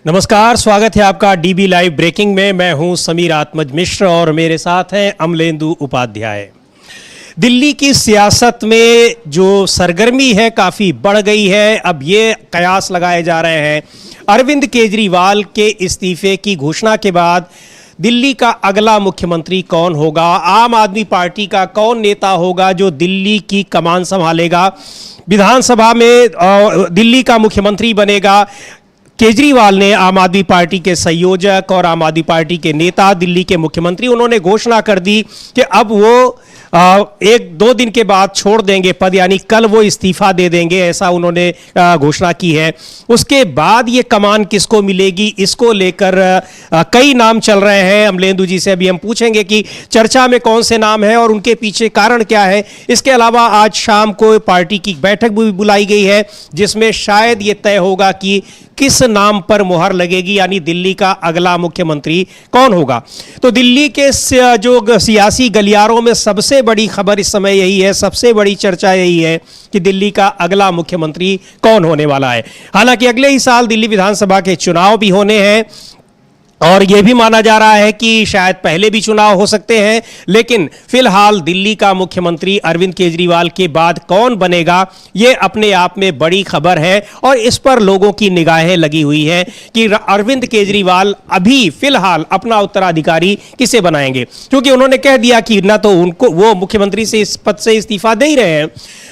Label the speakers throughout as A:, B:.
A: नमस्कार, स्वागत है आपका डीबी लाइव ब्रेकिंग में। मैं हूं समीर आत्मज मिश्र और मेरे साथ हैं अमलेंदु उपाध्याय। दिल्ली की सियासत में जो सरगर्मी है काफ़ी बढ़ गई है। अब ये कयास लगाए जा रहे हैं अरविंद केजरीवाल के इस्तीफे की घोषणा के बाद दिल्ली का अगला मुख्यमंत्री कौन होगा, आम आदमी पार्टी का कौन नेता होगा जो दिल्ली की कमान संभालेगा, विधानसभा में दिल्ली का मुख्यमंत्री बनेगा। केजरीवाल ने आम आदमी पार्टी के संयोजक और आम आदमी पार्टी के नेता, दिल्ली के मुख्यमंत्री, उन्होंने घोषणा कर दी कि अब वो एक दो दिन के बाद छोड़ देंगे पद, यानी कल वो इस्तीफा दे देंगे, ऐसा उन्होंने घोषणा की है। उसके बाद ये कमान किसको मिलेगी, इसको लेकर कई नाम चल रहे हैं। अमलेंदु जी से अभी हम पूछेंगे कि चर्चा में कौन से नाम हैं और उनके पीछे कारण क्या है। इसके अलावा आज शाम को पार्टी की बैठक भी बुलाई गई है जिसमें शायद ये तय होगा कि किस नाम पर मुहर लगेगी, यानी दिल्ली का अगला मुख्यमंत्री कौन होगा। तो दिल्ली के जो सियासी गलियारों में सबसे बड़ी खबर इस समय यही है, सबसे बड़ी चर्चा यही है कि दिल्ली का अगला मुख्यमंत्री कौन होने वाला है। हालांकि अगले ही साल दिल्ली विधानसभा के चुनाव भी होने हैं और यह भी माना जा रहा है कि शायद पहले भी चुनाव हो सकते हैं, लेकिन फिलहाल दिल्ली का मुख्यमंत्री अरविंद केजरीवाल के बाद कौन बनेगा, यह अपने आप में बड़ी खबर है और इस पर लोगों की निगाहें लगी हुई हैं कि अरविंद केजरीवाल अभी फिलहाल अपना उत्तराधिकारी किसे बनाएंगे, क्योंकि उन्होंने कह दिया कि ना तो उनको वो मुख्यमंत्री से इस पद से इस्तीफा दे ही रहे हैं।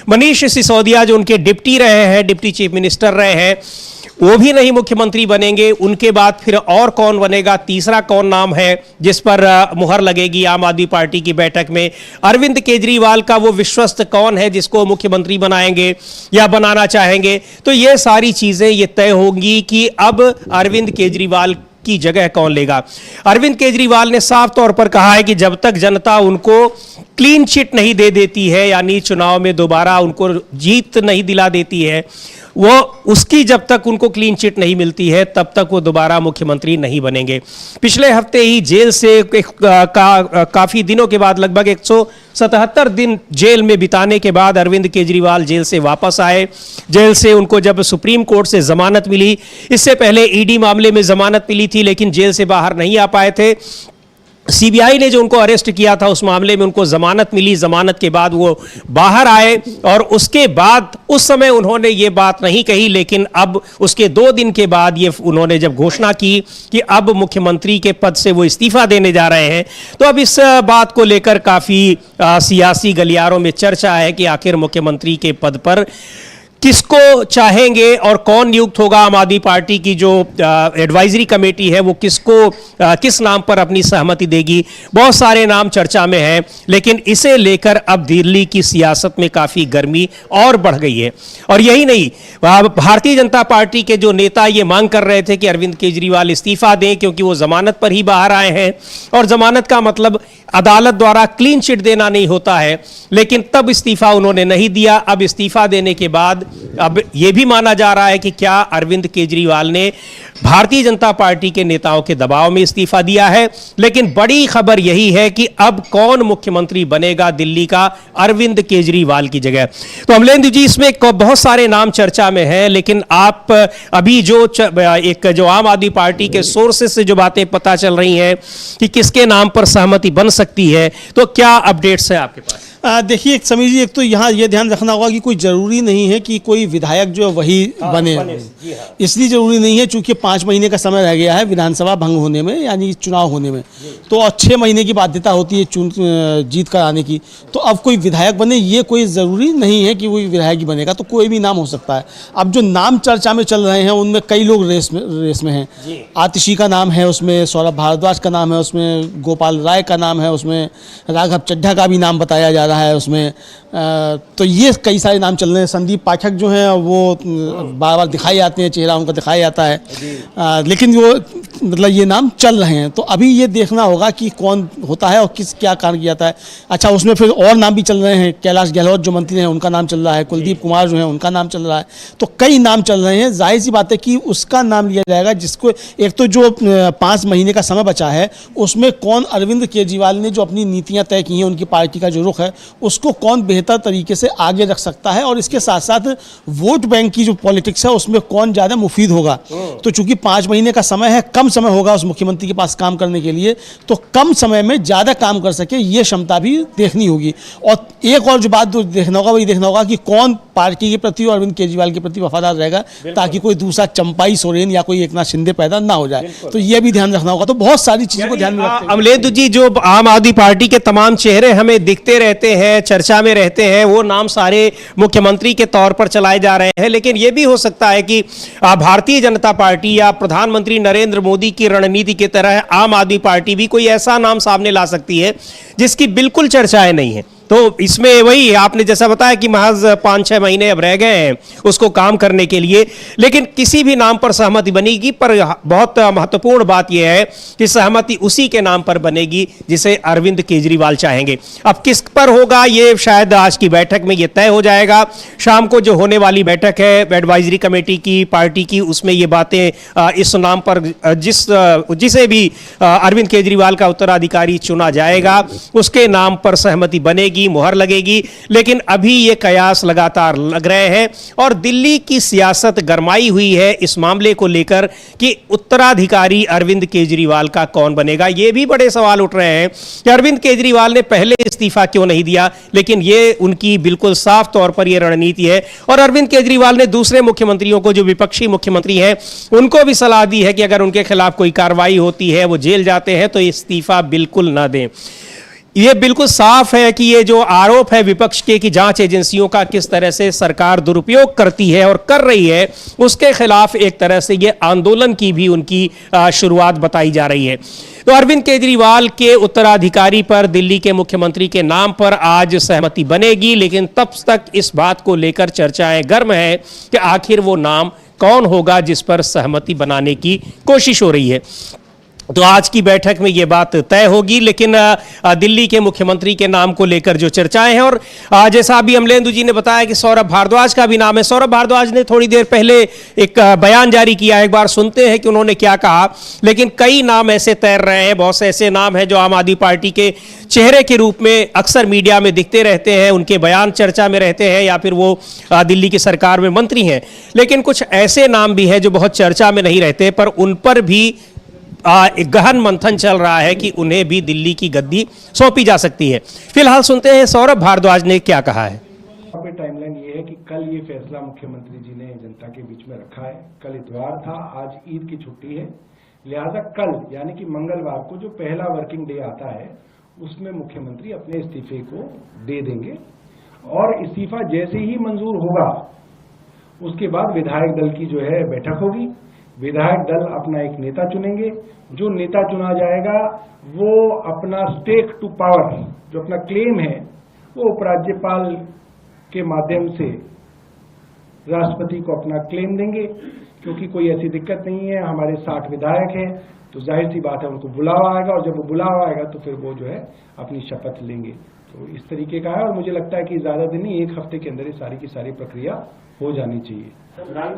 A: मनीष सिसोदिया जो उनके डिप्टी रहे हैं, डिप्टी चीफ मिनिस्टर रहे हैं, वो भी नहीं मुख्यमंत्री बनेंगे। उनके बाद फिर और कौन बनेगा, तीसरा कौन नाम है जिस पर मुहर लगेगी आम आदमी पार्टी की बैठक में। अरविंद केजरीवाल का वो विश्वस्त कौन है जिसको मुख्यमंत्री बनाएंगे या बनाना चाहेंगे। तो ये सारी चीजें ये तय होंगी कि अब अरविंद केजरीवाल की जगह कौन लेगा। अरविंद केजरीवाल ने साफ तौर पर कहा है कि जब तक जनता उनको क्लीन चिट नहीं दे देती है, यानी चुनाव में दोबारा उनको जीत नहीं दिला देती है, वो उसकी जब तक उनको क्लीन चिट नहीं मिलती है तब तक वो दोबारा मुख्यमंत्री नहीं बनेंगे। पिछले हफ्ते ही जेल से काफ़ी दिनों के बाद, लगभग 177 दिन जेल में बिताने के बाद अरविंद केजरीवाल जेल से वापस आए। जेल से उनको जब सुप्रीम कोर्ट से जमानत मिली, इससे पहले ईडी मामले में जमानत मिली थी लेकिन जेल से बाहर नहीं आ पाए थे। सीबीआई ने जो उनको अरेस्ट किया था उस मामले में उनको जमानत मिली, जमानत के बाद वो बाहर आए और उसके बाद उस समय उन्होंने ये बात नहीं कही, लेकिन अब उसके 2 दिन के बाद ये उन्होंने जब घोषणा की कि अब मुख्यमंत्री के पद से वो इस्तीफा देने जा रहे हैं, तो अब इस बात को लेकर काफ़ी सियासी गलियारों में चर्चा है कि आखिर मुख्यमंत्री के पद पर किसको चाहेंगे और कौन नियुक्त होगा। आम आदमी पार्टी की जो एडवाइजरी कमेटी है वो किस नाम पर अपनी सहमति देगी। बहुत सारे नाम चर्चा में हैं, लेकिन इसे लेकर अब दिल्ली की सियासत में काफ़ी गर्मी और बढ़ गई है। और यही नहीं, भारतीय जनता पार्टी के जो नेता ये मांग कर रहे थे कि अरविंद केजरीवाल इस्तीफा दें क्योंकि वो जमानत पर ही बाहर आए हैं और जमानत का मतलब अदालत द्वारा क्लीन चिट देना नहीं होता है, लेकिन तब इस्तीफा उन्होंने नहीं दिया। अब इस्तीफा देने के बाद अब यह भी माना जा रहा है कि क्या अरविंद केजरीवाल ने भारतीय जनता पार्टी के नेताओं के दबाव में इस्तीफा दिया है। लेकिन बड़ी खबर यही है कि अब कौन मुख्यमंत्री बनेगा दिल्ली का अरविंद केजरीवाल की जगह। तो अमलेंदु जी, इसमें बहुत सारे नाम चर्चा में हैं, लेकिन आप अभी जो आम आदमी पार्टी के सोर्सेस से जो बातें पता चल रही हैं कि किसके नाम पर सहमति बन सकती है, तो क्या अपडेट्स है आपके पास?
B: देखिए समीर जी, एक तो यहाँ ये ध्यान रखना होगा कि कोई ज़रूरी नहीं है कि कोई विधायक जो है वही बने। इसलिए ज़रूरी नहीं है चूँकि 5 महीने का समय रह गया है विधानसभा भंग होने में, यानी चुनाव होने में, तो 6 महीने की बाध्यता होती है जीत कर आने की। तो अब कोई विधायक बने ये कोई ज़रूरी नहीं है कि वही विधायक ही बनेगा, तो कोई भी नाम हो सकता है। अब जो नाम चर्चा में चल रहे हैं उनमें कई लोग रेस में हैं। आतिशी का नाम है उसमें, सौरभ भारद्वाज का नाम है उसमें, गोपाल राय का नाम है उसमें, राघव चड्ढा का भी नाम बताया जा रहा है उसमें। तो ये कई सारे नाम चल रहे हैं। संदीप पाठक जो हैं वो बार बार दिखाई आते हैं, चेहरा उनका दिखाई आता है, लेकिन वो मतलब ये नाम चल रहे हैं। तो अभी ये देखना होगा कि कौन होता है और क्या कारण किया जाता है। अच्छा, उसमें फिर और नाम भी चल रहे हैं। कैलाश गहलोत जो मंत्री हैं उनका नाम चल रहा है, कुलदीप कुमार जो हैं उनका नाम चल रहा है। तो कई नाम चल रहे हैं। जाहिर सी बात है कि उसका नाम लिया जाएगा जिसको, एक तो जो 5 महीने का समय बचा है उसमें कौन, अरविंद केजरीवाल ने जो अपनी नीतियाँ तय की हैं, उनकी पार्टी का जो रुख है उसको कौन बेहतर तरीके से आगे रख सकता है, और इसके साथ साथ वोट बैंक की जो पॉलिटिक्स है उसमें कौन ज़्यादा मुफीद होगा। तो चूंकि 5 महीने का समय है, कम समय होगा उस मुख्यमंत्री के पास काम करने के लिए, तो कम समय में ज़्यादा काम कर सके ये क्षमता भी देखनी होगी। और एक और जो बात देखना होगा वही देखना होगा कि कौन पार्टी के प्रति और अरविंद केजरीवाल के प्रति वफादार रहेगा, ताकि कोई दूसरा चंपाई सोरेन या कोई एकनाथ शिंदे पैदा ना हो जाए। तो ये भी ध्यान रखना होगा। तो बहुत सारी चीजों को ध्यान में रखते हुए
A: अमलेंदु जी, जो आम आदमी पार्टी के तमाम चेहरे हमें दिखते रहते हैं, चर्चा में रहते हैं, वो नाम सारे मुख्यमंत्री के तौर पर चलाए जा रहे हैं, लेकिन ये भी हो सकता है कि भारतीय जनता पार्टी या प्रधानमंत्री नरेंद्र मोदी की रणनीति की तरह आम आदमी पार्टी भी कोई ऐसा नाम सामने ला सकती है जिसकी बिल्कुल चर्चाएं नहीं है। तो इसमें वही आपने जैसा बताया कि महज 5-6 महीने अब रह गए हैं उसको काम करने के लिए, लेकिन किसी भी नाम पर सहमति बनेगी, पर बहुत महत्वपूर्ण बात यह है कि सहमति उसी के नाम पर बनेगी जिसे अरविंद केजरीवाल चाहेंगे। अब किस पर होगा ये शायद आज की बैठक में ये तय हो जाएगा। शाम को जो होने वाली बैठक है एडवाइजरी कमेटी की पार्टी की, उसमें ये बातें इस नाम पर जिसे भी अरविंद केजरीवाल का उत्तराधिकारी चुना जाएगा उसके नाम पर सहमति बनेगी, मुहर लगेगी। लेकिन अभी ये कयास लगातार लग रहे हैं और दिल्ली की सियासत गरमाई हुई है इस मामले को लेकर कि उत्तराधिकारी अरविंद केजरीवाल का कौन बनेगा। ये भी बड़े सवाल उठ रहे हैं कि अरविंद केजरीवाल ने पहले इस्तीफा क्यों नहीं दिया, लेकिन ये उनकी बिल्कुल साफ तौर पर यह रणनीति है। और अरविंद केजरीवाल ने दूसरे मुख्यमंत्रियों को, जो विपक्षी मुख्यमंत्री हैं, उनको भी सलाह दी है कि अगर उनके खिलाफ कोई कार्रवाई होती है, वो जेल जाते हैं, तो इस्तीफा बिल्कुल ना दें। ये बिल्कुल साफ है कि ये जो आरोप है विपक्ष के कि जांच एजेंसियों का किस तरह से सरकार दुरुपयोग करती है और कर रही है, उसके खिलाफ एक तरह से ये आंदोलन की भी उनकी शुरुआत बताई जा रही है। तो अरविंद केजरीवाल के उत्तराधिकारी पर दिल्ली के मुख्यमंत्री के नाम पर आज सहमति बनेगी, लेकिन तब तक इस बात को लेकर चर्चाएं गर्म है कि आखिर वो नाम कौन होगा जिस पर सहमति बनाने की कोशिश हो रही है। तो आज की बैठक में यह बात तय होगी, लेकिन दिल्ली के मुख्यमंत्री के नाम को लेकर जो चर्चाएं हैं, और जैसा अभी अमलेंदु जी ने बताया कि सौरभ भारद्वाज का भी नाम है। सौरभ भारद्वाज ने थोड़ी देर पहले एक बयान जारी किया, एक बार सुनते हैं कि उन्होंने क्या कहा। लेकिन कई नाम ऐसे तैर रहे हैं, बहुत से ऐसे नाम हैं जो आम आदमी पार्टी के चेहरे के रूप में अक्सर मीडिया में दिखते रहते हैं, उनके बयान चर्चा में रहते हैं, या फिर वो दिल्ली की सरकार में मंत्री हैं। लेकिन कुछ ऐसे नाम भी हैं जो बहुत चर्चा में नहीं रहते, पर उन पर भी एक गहन मंथन चल रहा है कि उन्हें भी दिल्ली की गद्दी सौंपी जा सकती है। फिलहाल सुनते हैं सौरभ भारद्वाज ने क्या कहा है।
C: टाइमलाइन ये है कि कल ये फैसला मुख्यमंत्री जी ने जनता के बीच में रखा है। कल इतवार था, आज ईद की छुट्टी है, लिहाजा कल यानी कि मंगलवार को जो पहला वर्किंग डे आता है उसमें मुख्यमंत्री अपने इस्तीफे को दे देंगे, और इस्तीफा जैसे ही मंजूर होगा उसके बाद विधायक दल की जो है बैठक होगी। विधायक दल अपना एक नेता चुनेंगे, जो नेता चुना जाएगा वो अपना स्टेक टू पावर, जो अपना क्लेम है, वो उपराज्यपाल के माध्यम से राष्ट्रपति को अपना क्लेम देंगे। क्योंकि कोई ऐसी दिक्कत नहीं है, हमारे 60 विधायक हैं, तो जाहिर सी बात है उनको बुलावा आएगा, और जब वो बुलावा आएगा तो फिर वो जो है अपनी शपथ लेंगे। तो इस तरीके का है, और मुझे लगता है कि ज्यादा दिन नहीं, एक हफ्ते के अंदर ये सारी की सारी प्रक्रिया हो जानी चाहिए।
D: प्लान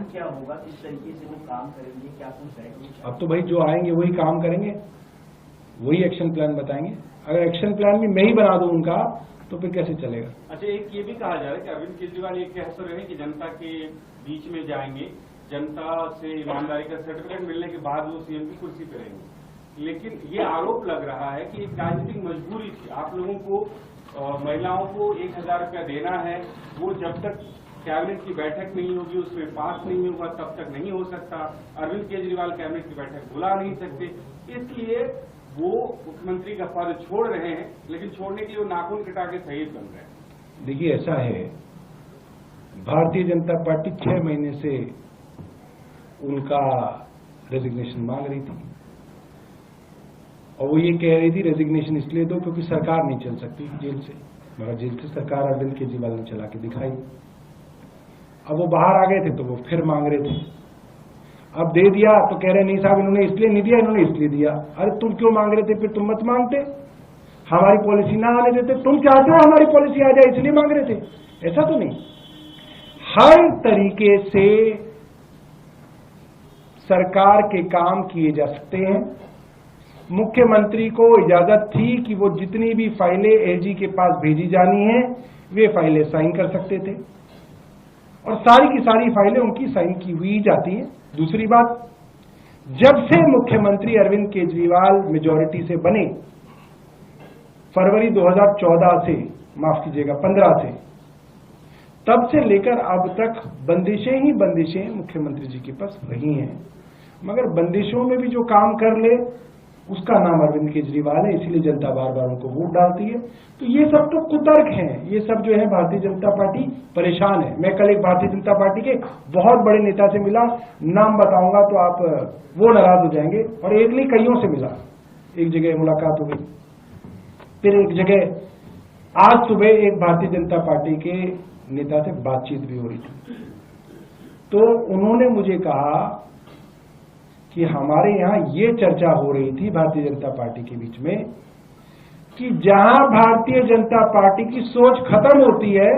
D: क्या होगा, किस तरीके से वो काम करेंगे, क्या कुछ है?
C: अब तो भाई जो आएंगे वही काम करेंगे, वही एक्शन प्लान बताएंगे। अगर एक्शन प्लान भी मैं ही बना दूं उनका तो फिर कैसे चलेगा?
E: अच्छा, एक ये भी कहा जा रहा है कि अरविंद केजरीवाल ये कह रहे हैं कि जनता के बीच में जाएंगे, जनता से ईमानदारी का सर्टिफिकेट मिलने के बाद वो सीएम की कुर्सी पे रहेंगे। लेकिन ये आरोप लग रहा है कि एक राजनीतिक मजबूरी थी, आप लोगों को महिलाओं को 1000 रुपया देना है, वो जब तक कैबिनेट की बैठक नहीं होगी, उसमें पास नहीं होगा, तब तक नहीं हो सकता। अरविंद केजरीवाल कैबिनेट की बैठक बुला नहीं सकते, इसलिए वो मुख्यमंत्री का पद छोड़ रहे हैं, लेकिन छोड़ने के लिए वो नाखून कटा के शहीद बन रहे हैं।
C: देखिए, ऐसा है, भारतीय जनता पार्टी 6 महीने से उनका रेजिग्नेशन मांग रही थी, और वो ये कह रही थी रेजिग्नेशन इसलिए दो क्योंकि सरकार नहीं चल सकती जेल से, मगर जेल से सरकार अरविंद केजरीवाल ने चला के दिखाई। अब वो बाहर आ गए थे तो वो फिर मांग रहे थे, अब दे दिया तो कह रहे नहीं साहब इन्होंने इसलिए नहीं दिया, इन्होंने इसलिए दिया। अरे तुम क्यों मांग रहे थे, फिर तुम मत मांगते, हमारी पॉलिसी ना आने देते। तुम चाहते हो हमारी पॉलिसी आ जाए इसलिए मांग रहे थे, ऐसा तो नहीं। हर तरीके से सरकार के काम किए जा सकते हैं, मुख्यमंत्री को इजाजत थी कि वो जितनी भी फाइलें एजी के पास भेजी जानी है वे फाइलें साइन कर सकते थे और सारी की सारी फाइलें उनकी साइन की हुई जाती हैं। दूसरी बात, जब से मुख्यमंत्री अरविंद केजरीवाल मेजॉरिटी से बने, फरवरी 2014 से, माफ कीजिएगा 15 से, तब से लेकर अब तक बंदिशें ही बंदिशें मुख्यमंत्री जी के पास रही हैं। मगर बंदिशों में भी जो काम कर ले उसका नाम अरविंद केजरीवाल है, इसीलिए जनता बार बार उनको वोट डालती है। तो ये सब तो कुतर्क हैं, ये सब जो है भारतीय जनता पार्टी परेशान है। मैं कल एक भारतीय जनता पार्टी के बहुत बड़े नेता से मिला, नाम बताऊंगा तो आप वो नाराज हो जाएंगे, और एक नहीं कईयों से मिला। एक जगह मुलाकात हो गई, फिर एक जगह आज सुबह एक भारतीय जनता पार्टी के नेता से बातचीत भी हो रही थी। तो उन्होंने मुझे कहा कि हमारे यहां ये चर्चा हो रही थी भारतीय जनता पार्टी के बीच में कि जहां भारतीय जनता पार्टी की सोच खत्म होती है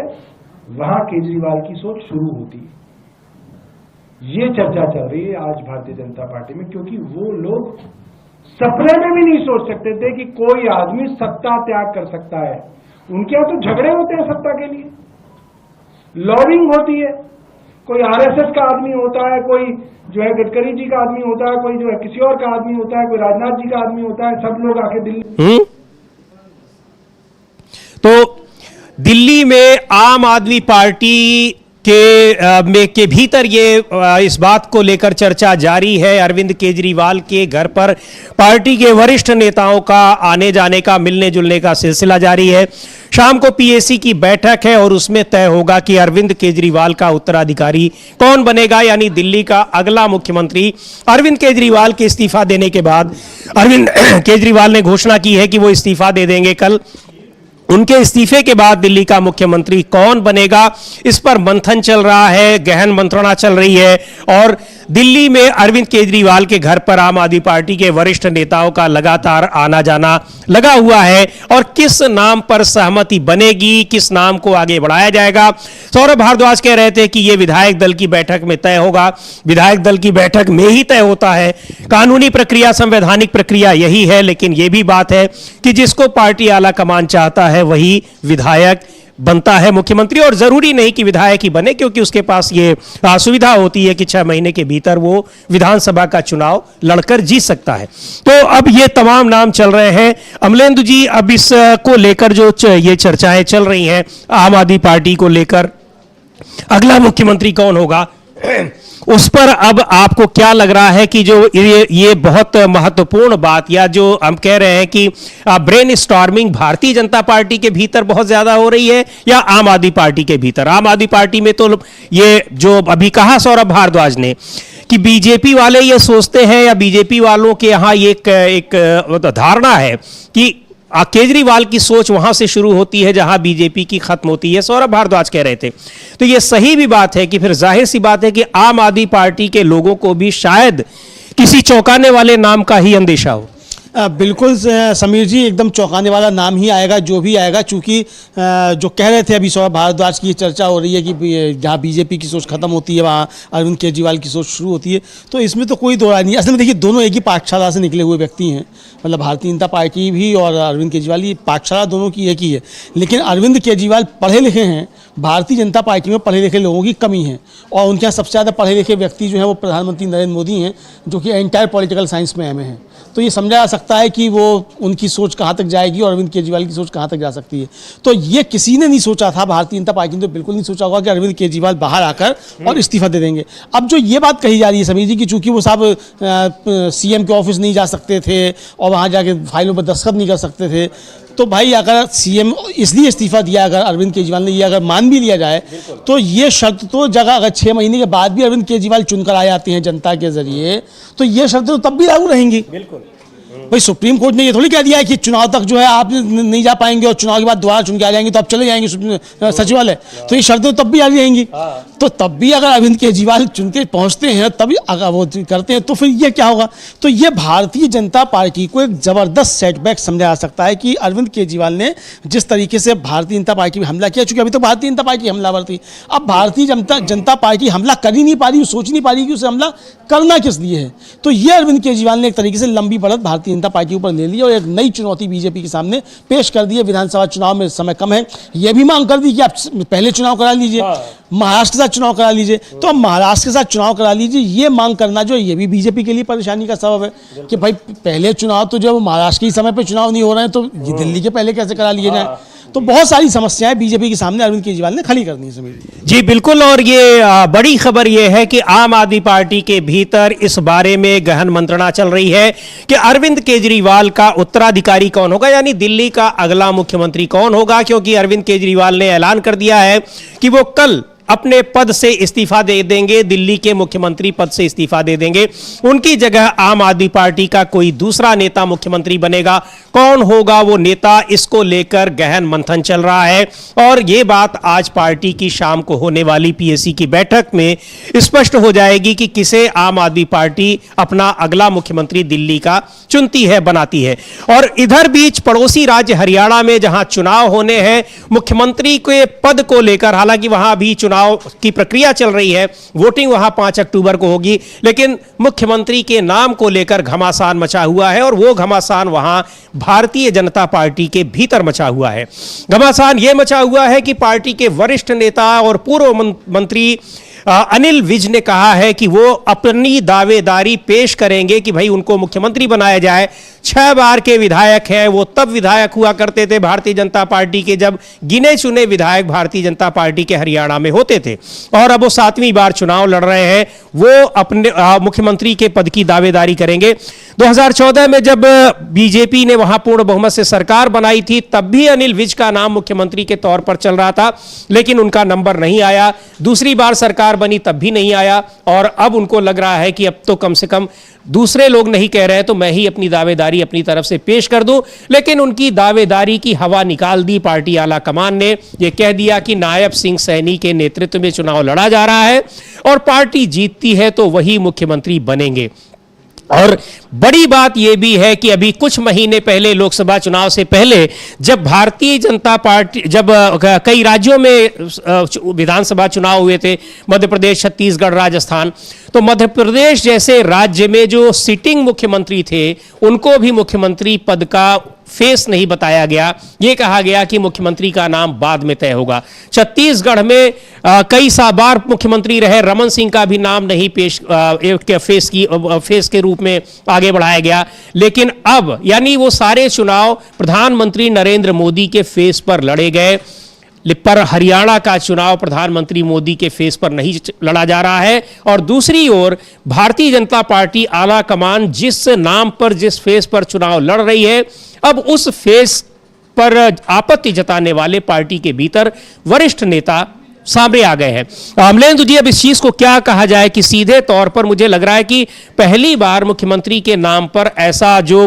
C: वहां केजरीवाल की सोच शुरू होती है। ये चर्चा चल रही है आज भारतीय जनता पार्टी में, क्योंकि वो लोग सपने में भी नहीं सोच सकते थे कि कोई आदमी सत्ता त्याग कर सकता है। उनके यहां तो झगड़े होते हैं सत्ता के लिए, लॉबिंग होती है, कोई आरएसएस का आदमी होता है, कोई जो है गडकरी जी का आदमी होता है, कोई जो है किसी और का आदमी होता है, कोई राजनाथ जी का आदमी होता है, सब लोग आके दिल्ली।
A: तो दिल्ली में आम आदमी पार्टी के भीतर ये इस बात को लेकर चर्चा जारी है। अरविंद केजरीवाल के घर पर पार्टी के वरिष्ठ नेताओं का आने जाने का, मिलने जुलने का सिलसिला जारी है। शाम को पीएसी की बैठक है और उसमें तय होगा कि अरविंद केजरीवाल का उत्तराधिकारी कौन बनेगा, यानी दिल्ली का अगला मुख्यमंत्री। अरविंद केजरीवाल के इस्तीफा देने के बाद अरविंद केजरीवाल ने घोषणा की है कि वो इस्तीफा दे देंगे कल। उनके इस्तीफे के बाद दिल्ली का मुख्यमंत्री कौन बनेगा, इस पर मंथन चल रहा है, गहन मंत्रणा चल रही है। और दिल्ली में अरविंद केजरीवाल के घर पर आम आदमी पार्टी के वरिष्ठ नेताओं का लगातार आना जाना लगा हुआ है। और किस नाम पर सहमति बनेगी, किस नाम को आगे बढ़ाया जाएगा, सौरभ भारद्वाज कह रहे थे कि यह विधायक दल की बैठक में तय होगा। विधायक दल की बैठक में ही तय होता है। कानूनी प्रक्रिया, संवैधानिक प्रक्रिया यही है, लेकिन यह भी बात है कि जिसको पार्टी आला कमान चाहता है वही विधायक बनता है मुख्यमंत्री। और जरूरी नहीं कि विधायक ही बने, क्योंकि उसके पास ये सुविधा होती है कि 6 महीने के भीतर वो विधानसभा का चुनाव लड़कर जीत सकता है। तो अब ये तमाम नाम चल रहे हैं। अमलेंदु जी, अब इस को लेकर जो ये चर्चाएं चल रही हैं आम आदमी पार्टी को लेकर, अगला मुख्यमंत्री कौन होगा, उस पर अब आपको क्या लग रहा है कि जो ये बहुत महत्वपूर्ण बात, या जो हम कह रहे हैं कि brain storming Bharatiya Janata party के भीतर बहुत ज्यादा हो रही है या आम आदमी पार्टी के भीतर? आम आदमी पार्टी में तो ये जो अभी कहा सौरभ भारद्वाज ने कि बीजेपी वाले ये सोचते हैं, या बीजेपी वालों के यहाँ एक धारणा है कि केजरीवाल की सोच वहां से शुरू होती है जहां बीजेपी की खत्म होती है, सौरभ भारद्वाज कह रहे थे। तो यह सही भी बात है कि फिर जाहिर सी बात है कि आम आदमी पार्टी के लोगों को भी शायद किसी चौंकाने वाले नाम का ही अंदेशा हो।
B: बिल्कुल समीर जी, एकदम चौंकाने वाला नाम ही आएगा जो भी आएगा, चूंकि जो कह रहे थे अभी सौरभ भारद्वाज की चर्चा हो रही है कि जहाँ बीजेपी की सोच खत्म होती है वहाँ अरविंद केजरीवाल की सोच शुरू होती है, तो इसमें तो कोई दो राय नहीं है। असल में देखिए, दोनों एक ही पाठशाला से निकले हुए व्यक्ति हैं, मतलब भारतीय जनता पार्टी भी और अरविंद केजरीवाल, ये पाठशाला दोनों की एक ही है। लेकिन अरविंद केजरीवाल पढ़े लिखे हैं, भारतीय जनता पार्टी में पढ़े लिखे लोगों की कमी है, और उनके यहाँ सबसे ज़्यादा पढ़े लिखे व्यक्ति जो है वो प्रधानमंत्री नरेंद्र मोदी हैं, जो कि एंटायर पॉलिटिकल साइंस में एमए हैं। तो ये समझा जा सकता है कि वो उनकी सोच कहाँ तक जाएगी और अरविंद केजरीवाल की सोच कहाँ तक जा सकती है। तो ये किसी ने नहीं सोचा था, भारतीय जनता पार्टी ने तो बिल्कुल नहीं सोचा होगा कि अरविंद केजरीवाल बाहर आकर और इस्तीफा दे देंगे। अब जो ये बात कही जा रही है समीर जी की चूंकि वो साहब सीएम के ऑफिस नहीं जा सकते थे और वहाँ जाके फाइलों पर दस्तखत नहीं कर सकते थे, तो भाई अगर सीएम इसलिए इस्तीफा दिया, अगर अरविंद केजरीवाल ने ये अगर मान भी लिया जाए, तो ये शर्त तो जगह, अगर 6 महीने के बाद भी अरविंद केजरीवाल चुनकर आ जाते हैं जनता के जरिए, तो ये शर्तें तो तब भी लागू रहेंगी। बिल्कुल भाई, सुप्रीम कोर्ट ने ये थोड़ी कह दिया है कि चुनाव तक जो है आप नहीं जा पाएंगे और चुनाव के बाद दोबारा चुन के आ जाएंगे तो आप चले जाएंगे सचिवालय, तो ये शर्तें तब भी जारी रहेंगी। तो तब भी अगर अरविंद केजरीवाल चुन के पहुंचते हैं, तभी अगर वो करते हैं, तो फिर ये क्या होगा? तो ये भारतीय जनता पार्टी को एक जबरदस्त सेटबैक समझा जा सकता है कि अरविंद केजरीवाल ने जिस तरीके से भारतीय जनता पार्टी में हमला किया, चूंकि अभी तो भारतीय जनता पार्टी हमलावर थी, अब भारतीय जनता पार्टी हमला कर ही नहीं पा रही, सोच नहीं पा रही कि उसे हमला करना किस लिए है। तो ये अरविंद केजरीवाल ने एक तरीके से लंबी बढ़त भारतीय भारतीय जनता पार्टी के ऊपर ले लिया और एक नई चुनौती बीजेपी के सामने पेश कर दी है। विधानसभा चुनाव में समय कम है, यह भी मांग कर दी कि आप पहले चुनाव करा लीजिए, महाराष्ट्र के साथ चुनाव करा लीजिए। तो अब महाराष्ट्र के साथ चुनाव करा लीजिए, ये मांग करना जो ये भी बीजेपी के लिए परेशानी का सबब है कि भाई पहले चुनाव तो जब महाराष्ट्र के समय पे चुनाव नहीं हो रहे हैं तो ये दिल्ली के पहले कैसे करा लिए जाए। तो बहुत सारी समस्याएं बीजेपी के सामने अरविंद केजरीवाल ने खड़ी करनी है समीर
A: जी बिल्कुल। और ये बड़ी खबर ये है कि आम आदमी पार्टी के भीतर इस बारे में गहन मंत्रणा चल रही है कि अरविंद केजरीवाल का उत्तराधिकारी कौन होगा, यानी दिल्ली का अगला मुख्यमंत्री कौन होगा। क्योंकि अरविंद केजरीवाल ने ऐलान कर दिया है कि वो कल अपने पद से इस्तीफा दे देंगे, दिल्ली के मुख्यमंत्री पद से इस्तीफा दे देंगे। उनकी जगह आम आदमी पार्टी का कोई दूसरा नेता मुख्यमंत्री बनेगा। कौन होगा वो नेता, इसको लेकर गहन मंथन चल रहा है। और ये बात आज पार्टी की शाम को होने वाली पीएसी की बैठक में स्पष्ट हो जाएगी कि किसे आम आदमी पार्टी अपना अगला मुख्यमंत्री दिल्ली का चुनती है, बनाती है। और इधर बीच पड़ोसी राज्य हरियाणा में जहां चुनाव होने हैं, मुख्यमंत्री के पद को लेकर, हालांकि वहां भी चुनाव की प्रक्रिया चल रही है, वोटिंग वहां 5 अक्टूबर को होगी, लेकिन मुख्यमंत्री के नाम को लेकर घमासान मचा हुआ है। और वो घमासान वहां भारतीय जनता पार्टी के भीतर मचा हुआ है। घमासान यह मचा हुआ है कि पार्टी के वरिष्ठ नेता और पूर्व मंत्री अनिल विज ने कहा है कि वो अपनी दावेदारी पेश करेंगे कि भाई उनको मुख्यमंत्री बनाया जाए। 6 बार के विधायक हैं, वो तब विधायक हुआ करते थे भारतीय जनता पार्टी के जब गिने चुने विधायक भारतीय जनता पार्टी के हरियाणा में होते थे, और अब वो 7वीं बार चुनाव लड़ रहे हैं। वो अपने मुख्यमंत्री के पद की दावेदारी करेंगे। 2014 में जब बीजेपी ने वहां पूर्ण बहुमत से सरकार बनाई थी, तब भी अनिल विज का नाम मुख्यमंत्री के तौर पर चल रहा था, लेकिन उनका नंबर नहीं आया। दूसरी बार सरकार बनी तब भी नहीं आया। और अब उनको लग रहा है कि अब तो कम से कम दूसरे लोग नहीं कह रहे हैं तो मैं ही अपनी दावेदारी अपनी तरफ से पेश कर दूं। लेकिन उनकी दावेदारी की हवा निकाल दी पार्टी आला कमान ने। यह कह दिया कि नायब सिंह सैनी के नेतृत्व में चुनाव लड़ा जा रहा है और पार्टी जीतती है तो वही मुख्यमंत्री बनेंगे। और बड़ी बात यह भी है कि अभी कुछ महीने पहले, लोकसभा चुनाव से पहले, जब भारतीय जनता पार्टी, जब कई राज्यों में विधानसभा चुनाव हुए थे, मध्य प्रदेश, छत्तीसगढ़, राजस्थान, तो मध्य प्रदेश जैसे राज्य में जो सिटिंग मुख्यमंत्री थे उनको भी मुख्यमंत्री पद का फेस नहीं बताया गया। यह कहा गया कि मुख्यमंत्री का नाम बाद में तय होगा। छत्तीसगढ़ में कई बार मुख्यमंत्री रहे रमन सिंह का भी नाम नहीं फेस के रूप में आगे बढ़ाया गया। लेकिन अब यानी वो सारे चुनाव प्रधानमंत्री नरेंद्र मोदी के फेस पर लड़े गए, पर हरियाणा का चुनाव प्रधानमंत्री मोदी के फेस पर नहीं लड़ा जा रहा है। और दूसरी ओर भारतीय जनता पार्टी आला कमान जिस नाम पर, जिस फेस पर चुनाव लड़ रही है, अब उस फेस पर आपत्ति जताने वाले पार्टी के भीतर वरिष्ठ नेता सामने आ गए हैं। अमलेंदु जी, अब इस चीज को क्या कहा जाए कि सीधे तौर पर मुझे लग रहा है कि पहली बार मुख्यमंत्री के नाम पर ऐसा जो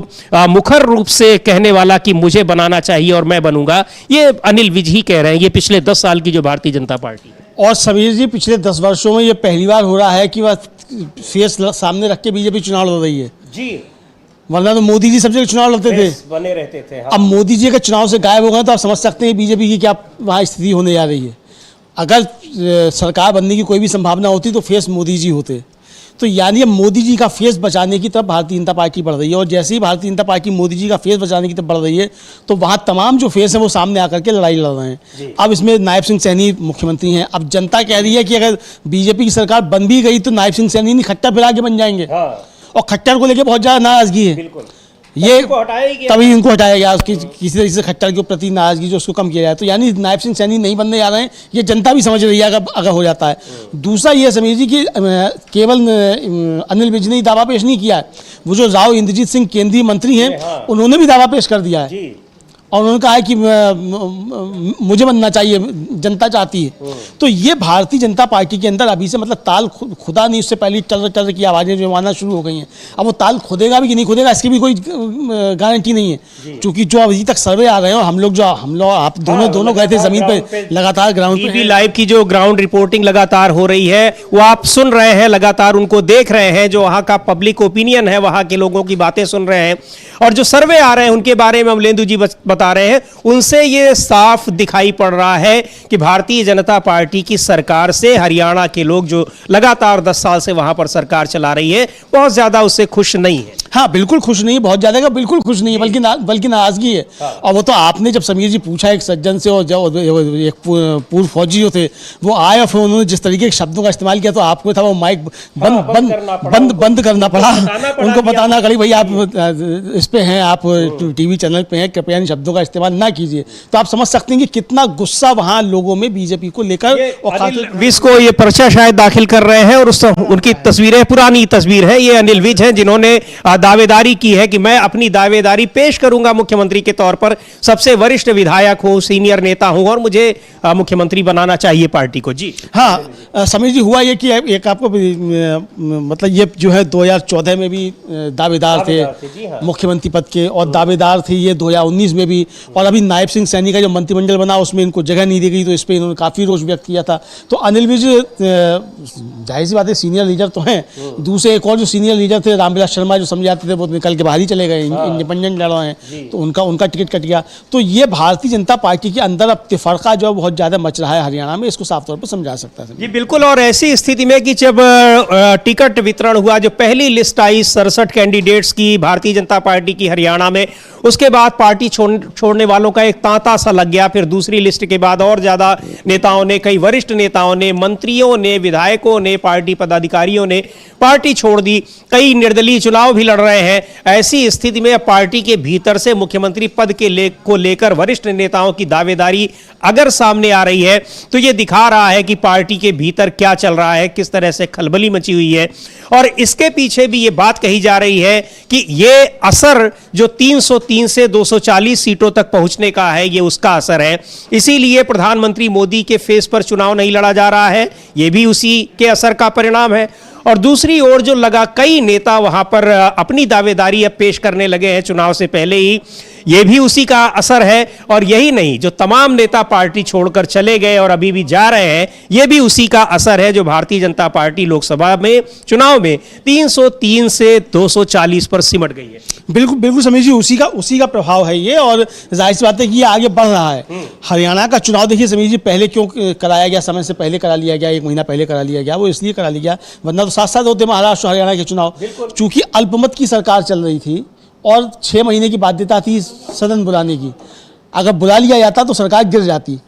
A: मुखर रूप से कहने वाला कि मुझे बनाना चाहिए और मैं बनूंगा, ये अनिल विज ही कह रहे हैं। ये पिछले 10 साल की जो भारतीय जनता पार्टी है।
B: और समीर जी, पिछले 10 वर्षों में ये पहली बार हो रहा है कि वह फेस सामने रख के बीजेपी चुनाव लड़ रही है
A: जी,
B: वरना तो मोदी जी सब जगह चुनाव लड़ते थे,
A: बने रहते थे। हाँ।
B: अब मोदी जी अगर चुनाव से गायब हो गए तो आप समझ सकते हैं बीजेपी की क्या वहाँ स्थिति होने जा रही है। अगर सरकार बनने की कोई भी संभावना होती तो फेस मोदी जी होते। तो यानी अब मोदी जी का फेस बचाने की तरफ भारतीय जनता पार्टी बढ़ रही है। और जैसे ही भारतीय जनता पार्टी मोदी जी का फेस बचाने की तरफ बढ़ रही है तो वहाँ तमाम जो फेस है वो सामने आकर के लड़ाई लड़ रहे हैं। अब इसमें नायब सिंह सैनी मुख्यमंत्री हैं। अब जनता कह रही है कि अगर बीजेपी की सरकार बन भी गई तो नायब सिंह सैनी नहीं, खट्टर फिरा के बन जाएंगे। और खट्टर को लेकर बहुत ज़्यादा नाराजगी है। ये तभी इनको हटाया गया, उसकी किसी तरीके से खट्टर के प्रति नाराजगी जो उसको कम किया जाए। तो यानी नायब सिंह सैनी नहीं बनने जा रहे हैं, ये जनता भी समझ रही है अगर हो जाता है। दूसरा ये समझिए जी कि केवल अनिल विज ने दावा पेश नहीं किया है, वो जो राव इंद्रजीत सिंह केंद्रीय मंत्री हैं, उन्होंने भी दावा पेश कर दिया है। और उन्होंने कहा है कि मुझे बनना चाहिए, जनता चाहती है। तो ये भारतीय जनता पार्टी के अंदर अभी से मतलब ताल खुदा नहीं, उससे पहले टर की आवाज़ें जो आना शुरू हो गई हैं। अब वो ताल खुदेगा भी कि नहीं खुदेगा इसकी भी कोई गारंटी नहीं है, क्योंकि जो अभी तक सर्वे आ रहे हैं, हम लोग आप दोनों गए थे जमीन पे लगातार ग्राउंड पे।
A: लाइव की जो ग्राउंड रिपोर्टिंग लगातार हो रही है वो आप सुन रहे हैं, लगातार उनको देख रहे हैं। जो वहाँ का पब्लिक ओपिनियन है, वहाँ के लोगों की बातें सुन रहे हैं, और जो सर्वे आ रहे हैं उनके बारे में अमलेंदु जी बता रहे हैं, उनसे ये साफ दिखाई पड़ रहा है कि भारतीय जनता पार्टी की सरकार से हरियाणा के लोग जो लगातार 10 साल से वहां पर सरकार चला रही है, बहुत ज्यादा उससे खुश नहीं है।
B: हाँ बिल्कुल खुश नहीं है, बहुत ज्यादा का बिल्कुल खुश नहीं है, बल्कि नाराजगी है। और वो तो आपने जब समीर जी पूछा एक सज्जन से, और जब एक पूर्व फौजी जो थे वो आए और फिर उन्होंने जिस तरीके के शब्दों का इस्तेमाल किया, तो आपको था वो माइक बंद करना पड़ा, उनको बताना पड़ी भाई आप इस पे हैं, आप टीवी चैनल पे हैं, कृपया इन शब्दों का इस्तेमाल ना कीजिए। तो आप समझ सकते हैं कि कितना गुस्सा वहां लोगों में बीजेपी को लेकर, और
A: अनिल विज को ये पर्चा शायद दाखिल कर रहे हैं, और उनकी तस्वीरें, पुरानी तस्वीर है ये, अनिल विज हैं जिन्होंने दावेदारी की है कि मैं अपनी दावेदारी पेश करूंगा मुख्यमंत्री के तौर पर, सबसे वरिष्ठ विधायक हूं, सीनियर नेता हूं, और मुझे मुख्यमंत्री बनाना चाहिए पार्टी को। जी
B: हाँ समीर जी, हुआ ये कि एक आपको मतलब ये जो है 2014 में भी दावेदार थे मुख्यमंत्री पद के, और दावेदार थे ये 2019 में भी, और अभी नायब सिंह सैनी का जो मंत्रिमंडल बना उसमें इनको जगह नहीं दी गई, तो इस पर इन्होंने काफ़ी रोष व्यक्त किया था। तो अनिल विज जाहिर सी बात है सीनियर लीडर तो हैं, दूसरे एक और जो सीनियर लीडर थे रामविलास शर्मा जो समझ आते थे वो निकल के बाहर ही चले गए, इंडिपेंडेंट लड़ रहे हैं, तो उनका टिकट कट गया। तो ये भारतीय जनता पार्टी के अंदर अब तफरका जो बहुत ज़्यादा मच रहा है हरियाणा में, इसको साफ तौर पर समझा सकता है।
A: जी बिल्कुल, और ऐसी स्थिति में कि जब टिकट वितरण हुआ, जो पहली लिस्ट आई 67 कैंडिडेट्स की भारतीय जनता पार्टी की हरियाणा में, उसके बाद पार्टी छोड़ने वालों का एक तांता सा लग गया। फिर दूसरी लिस्ट के बाद और ज्यादा नेताओं ने, कई वरिष्ठ नेताओं ने, मंत्रियों ने, विधायकों ने, पार्टी पदाधिकारियों ने पार्टी छोड़ दी, कई निर्दलीय चुनाव भी लड़ रहे हैं। ऐसी स्थिति में पार्टी के भीतर से मुख्यमंत्री पद को लेकर वरिष्ठ नेताओं की दावेदारी अगर सामने आ रही है, तो यह दिखा रहा है कि पार्टी के भीतर क्या चल रहा है, किस तरह से खलबली मची हुई है। और इसके पीछे भी यह बात कही जा रही है कि यह असर जो 303 से 240 सीटों तक पहुंचने का है, यह उसका असर है। इसीलिए प्रधानमंत्री मोदी के फेस पर चुनाव नहीं लड़ा जा रहा है, यह भी उसी के असर का परिणाम है। और दूसरी ओर जो लगा, कई नेता वहां पर अपनी दावेदारी अब पेश करने लगे हैं चुनाव से पहले ही, ये भी उसी का असर है। और यही नहीं, जो तमाम नेता पार्टी छोड़कर चले गए और अभी भी जा रहे हैं, ये भी उसी का असर है, जो भारतीय जनता पार्टी लोकसभा में चुनाव में 303 से 240 पर सिमट गई है।
B: बिल्कुल समीर जी, उसी का प्रभाव है ये, और जाहिर सी बात है कि ये आगे बढ़ रहा है। हरियाणा का चुनाव देखिए समीर जी, पहले क्यों कराया गया, समय से पहले करा लिया गया, 1 महीना पहले करा लिया गया, वो इसलिए करा लिया गया, वरना तो साथ साथ होते महाराष्ट्र हरियाणा के चुनाव। चूंकि अल्पमत की सरकार चल रही थी और 6 महीने की बाध्यता थी सदन बुलाने की, अगर बुला लिया जाता तो सरकार गिर जाती।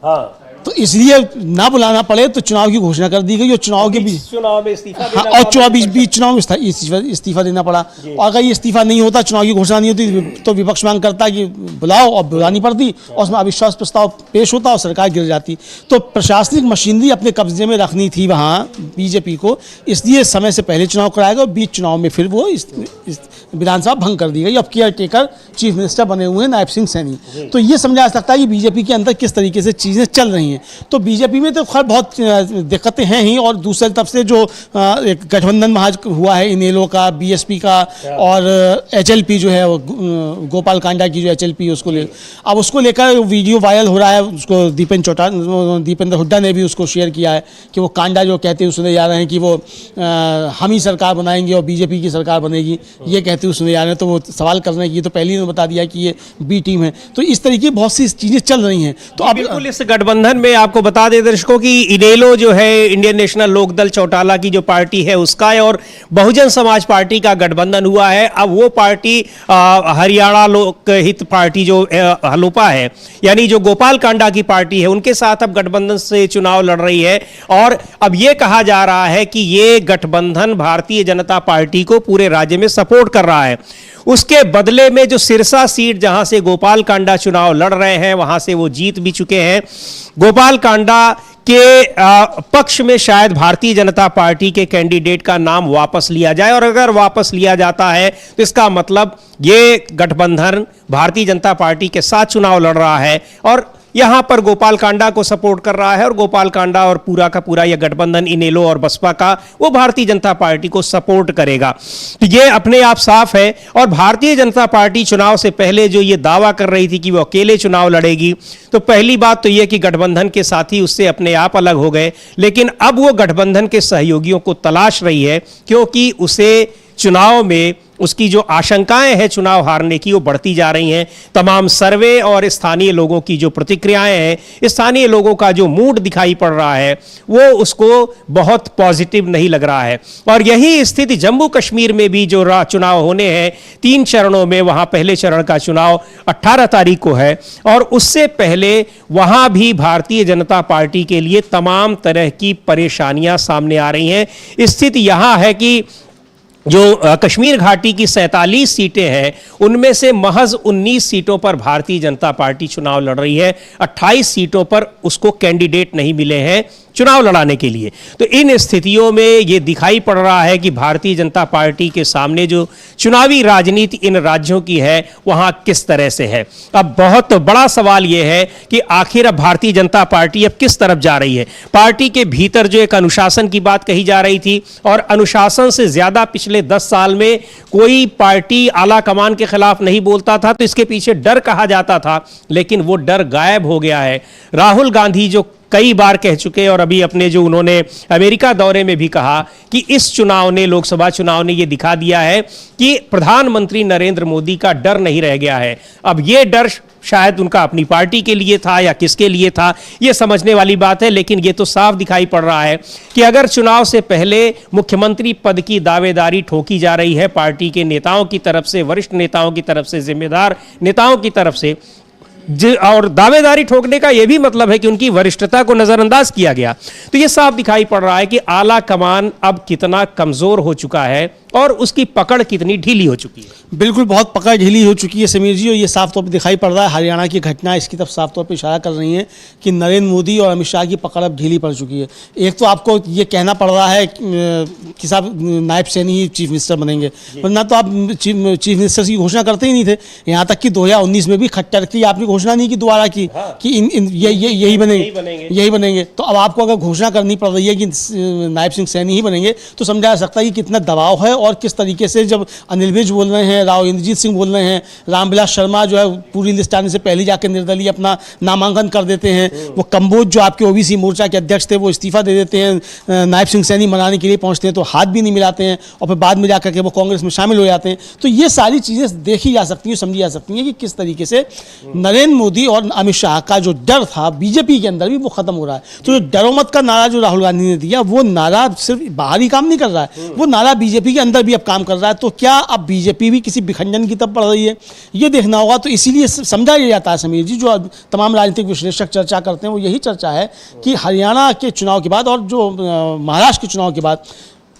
B: तो इसलिए ना बुलाना पड़े तो चुनाव की घोषणा कर दी गई, और चुनाव के बीच
A: चुनाव में इस्तीफा
B: हाँ, और चुनाव में इस्तीफा देना पड़ा। और अगर ये इस्तीफा नहीं होता, चुनाव की घोषणा नहीं होती, तो विपक्ष मांग करता कि बुलाओ, और बुलानी पड़ती, और उसमें अविश्वास प्रस्ताव पेश होता और सरकार गिर जाती। तो प्रशासनिक मशीनरी अपने कब्जे में रखनी थी वहाँ बीजेपी को, इसलिए समय से पहले चुनाव कराया गया, और बीच चुनाव में फिर वो विधानसभा भंग कर दी गई। अब केयर टेकर चीफ मिनिस्टर बने हुए हैं नायब सिंह सैनी। तो ये समझा जा सकता है कि बीजेपी के अंदर किस तरीके से चीज़ें चल रही हैं। तो बीजेपी में तो खैर बहुत दिक्कतें हैं ही, और दूसरी तरफ से जो एक गठबंधन महाज हुआ है इनेलो का, बीएसपी का, और एचएलपी जो है वो गोपाल कांडा की जो एचएलपी उसको लेकर वीडियो वायरल हो रहा है। उसको दीपेंद्र हुड्डा ने भी उसको शेयर किया है कि वो कांडा जो कहते हुए सुने जा रहे हैं कि वो हम ही सरकार बनाएंगे और बीजेपी की सरकार बनेगी, ये कहते हुए सुने जा रहे हैं। तो वो सवाल कर रहे हैं कि ये तो पहले ही बता दिया कि ये बी टीम है। तो इस तरीके बहुत सी चीज़ें चल रही हैं। तो अब
A: बिल्कुल इस गठबंधन में आपको बता दें दर्शकों कि इनेलो जो है इंडियन नेशनल लोकदल चौटाला की जो पार्टी है उसका है, और बहुजन समाज पार्टी का गठबंधन हुआ है। अब वो पार्टी हरियाणा लोक हित पार्टी जो हलोपा है, यानी जो गोपाल कांडा की पार्टी है, उनके साथ अब गठबंधन से चुनाव लड़ रही है। और अब ये कहा जा रहा है कि ये गठबंधन भारतीय जनता पार्टी को पूरे राज्य में सपोर्ट कर रहा है। उसके बदले में जो सिरसा सीट जहां से गोपाल कांडा चुनाव लड़ रहे हैं, वहां से वो जीत भी चुके हैं। गोपाल कांडा के पक्ष में शायद भारतीय जनता पार्टी के कैंडिडेट का नाम वापस लिया जाए, और अगर वापस लिया जाता है तो इसका मतलब ये गठबंधन भारतीय जनता पार्टी के साथ चुनाव लड़ रहा है, और यहां पर गोपाल कांडा को सपोर्ट कर रहा है। और गोपाल कांडा और पूरा का पूरा यह गठबंधन इनेलो और बसपा का, वो भारतीय जनता पार्टी को सपोर्ट करेगा। तो ये अपने आप साफ है। और भारतीय जनता पार्टी चुनाव से पहले जो ये दावा कर रही थी कि वो अकेले चुनाव लड़ेगी, तो पहली बात तो यह कि गठबंधन के साथी उससे अपने आप अलग हो गए। लेकिन अब वो गठबंधन के सहयोगियों को तलाश रही है, क्योंकि उसे चुनाव में उसकी जो आशंकाएं हैं चुनाव हारने की वो बढ़ती जा रही हैं। तमाम सर्वे और स्थानीय लोगों की जो प्रतिक्रियाएं हैं, स्थानीय लोगों का जो मूड दिखाई पड़ रहा है वो उसको बहुत पॉजिटिव नहीं लग रहा है। और यही स्थिति जम्मू कश्मीर में भी जो चुनाव होने हैं 3 चरणों में, वहां पहले चरण का चुनाव 18 तारीख को है और उससे पहले वहां भी भारतीय जनता पार्टी के लिए तमाम तरह की परेशानियां सामने आ रही हैं। स्थिति यहां है कि जो कश्मीर घाटी की 47 सीटें हैं उनमें से महज 19 सीटों पर भारतीय जनता पार्टी चुनाव लड़ रही है। 28 सीटों पर उसको कैंडिडेट नहीं मिले हैं चुनाव लड़ाने के लिए। तो इन स्थितियों में यह दिखाई पड़ रहा है कि भारतीय जनता पार्टी के सामने जो चुनावी राजनीति इन राज्यों की है वहां किस तरह से है। अब बहुत बड़ा सवाल यह है कि आखिर अब भारतीय जनता पार्टी अब किस तरफ जा रही है। पार्टी के भीतर जो एक अनुशासन की बात कही जा रही थी और अनुशासन से ज्यादा पिछले 10 साल में कोई पार्टी आला कमान के खिलाफ नहीं बोलता था, तो इसके पीछे डर कहा जाता था, लेकिन वो डर गायब हो गया है। राहुल गांधी जो कई बार कह चुके और अभी अपने जो उन्होंने अमेरिका दौरे में भी कहा कि इस चुनाव ने, लोकसभा चुनाव ने यह दिखा दिया है कि प्रधानमंत्री नरेंद्र मोदी का डर नहीं रह गया है। अब यह डर शायद उनका अपनी पार्टी के लिए था या किसके लिए था, यह समझने वाली बात है, लेकिन यह तो साफ दिखाई पड़ रहा है कि अगर चुनाव से पहले मुख्यमंत्री पद की दावेदारी ठोकी जा रही है पार्टी के नेताओं की तरफ से, वरिष्ठ नेताओं की तरफ से, जिम्मेदार नेताओं की तरफ से, और दावेदारी ठोकने का यह भी मतलब है कि उनकी वरिष्ठता को नजरअंदाज किया गया, तो यह साफ दिखाई पड़ रहा है कि आला कमान अब कितना कमजोर हो चुका है और उसकी पकड़ कितनी ढीली हो चुकी है।
B: बिल्कुल, बहुत पकड़ ढीली हो चुकी है समीर जी, और ये साफ तौर पर दिखाई पड़ रहा है। हरियाणा की घटना इसकी तरफ साफ तौर पर इशारा कर रही है कि नरेंद्र मोदी और अमित शाह की पकड़ अब ढीली पड़ चुकी है। एक तो आपको ये कहना पड़ रहा है कि साहब नायब सैनी ही चीफ मिनिस्टर बनेंगे, वरना तो आप चीफ मिनिस्टर की घोषणा करते ही नहीं थे। यहाँ तक कि 2019 में भी खट्टर की आपने घोषणा नहीं की दोबारा की कि यही बनेंगे। तो अब आपको अगर घोषणा करनी पड़ रही है कि नायब सिंह सैनी ही बनेंगे, तो समझा जा सकता है कि कितना दबाव है और किस तरीके से, जब अनिल विज बोल रहे हैं, राव इंद्रजीत सिंह बोल रहे हैं, रामविलास शर्मा जो है पूरी लिस्ट आने से पहले जाकर निर्दलीय अपना नामांकन कर देते हैं, वो कंबोज जो आपके ओबीसी मोर्चा के अध्यक्ष थे वो इस्तीफा दे देते हैं, नायब सिंह सैनी मनाने के लिए पहुंचते हैं तो हाथ भी नहीं मिलाते हैं और फिर बाद में जाकर के वो कांग्रेस में शामिल हो जाते हैं। तो ये सारी चीज़ें देखी जा सकती हैं, समझी जा सकती हैं कि किस तरीके से नरेंद्र मोदी और अमित शाह का जो डर था बीजेपी के अंदर भी वो खत्म हो रहा है। तो जो डरो मत का नारा जो राहुल गांधी ने दिया, वो नारा सिर्फ बाहरी काम नहीं कर रहा है, वो नारा बीजेपी के अंदर भी अब काम कर रहा है। तो क्या अब बीजेपी भी किसी विखंडन की तरफ बढ़ रही है, ये देखना होगा। तो इसीलिए समझा यह जाता है समीर जी, जो तमाम राजनीतिक विश्लेषक चर्चा करते हैं वो यही चर्चा है कि हरियाणा के चुनाव के बाद और जो महाराष्ट्र के चुनाव के बाद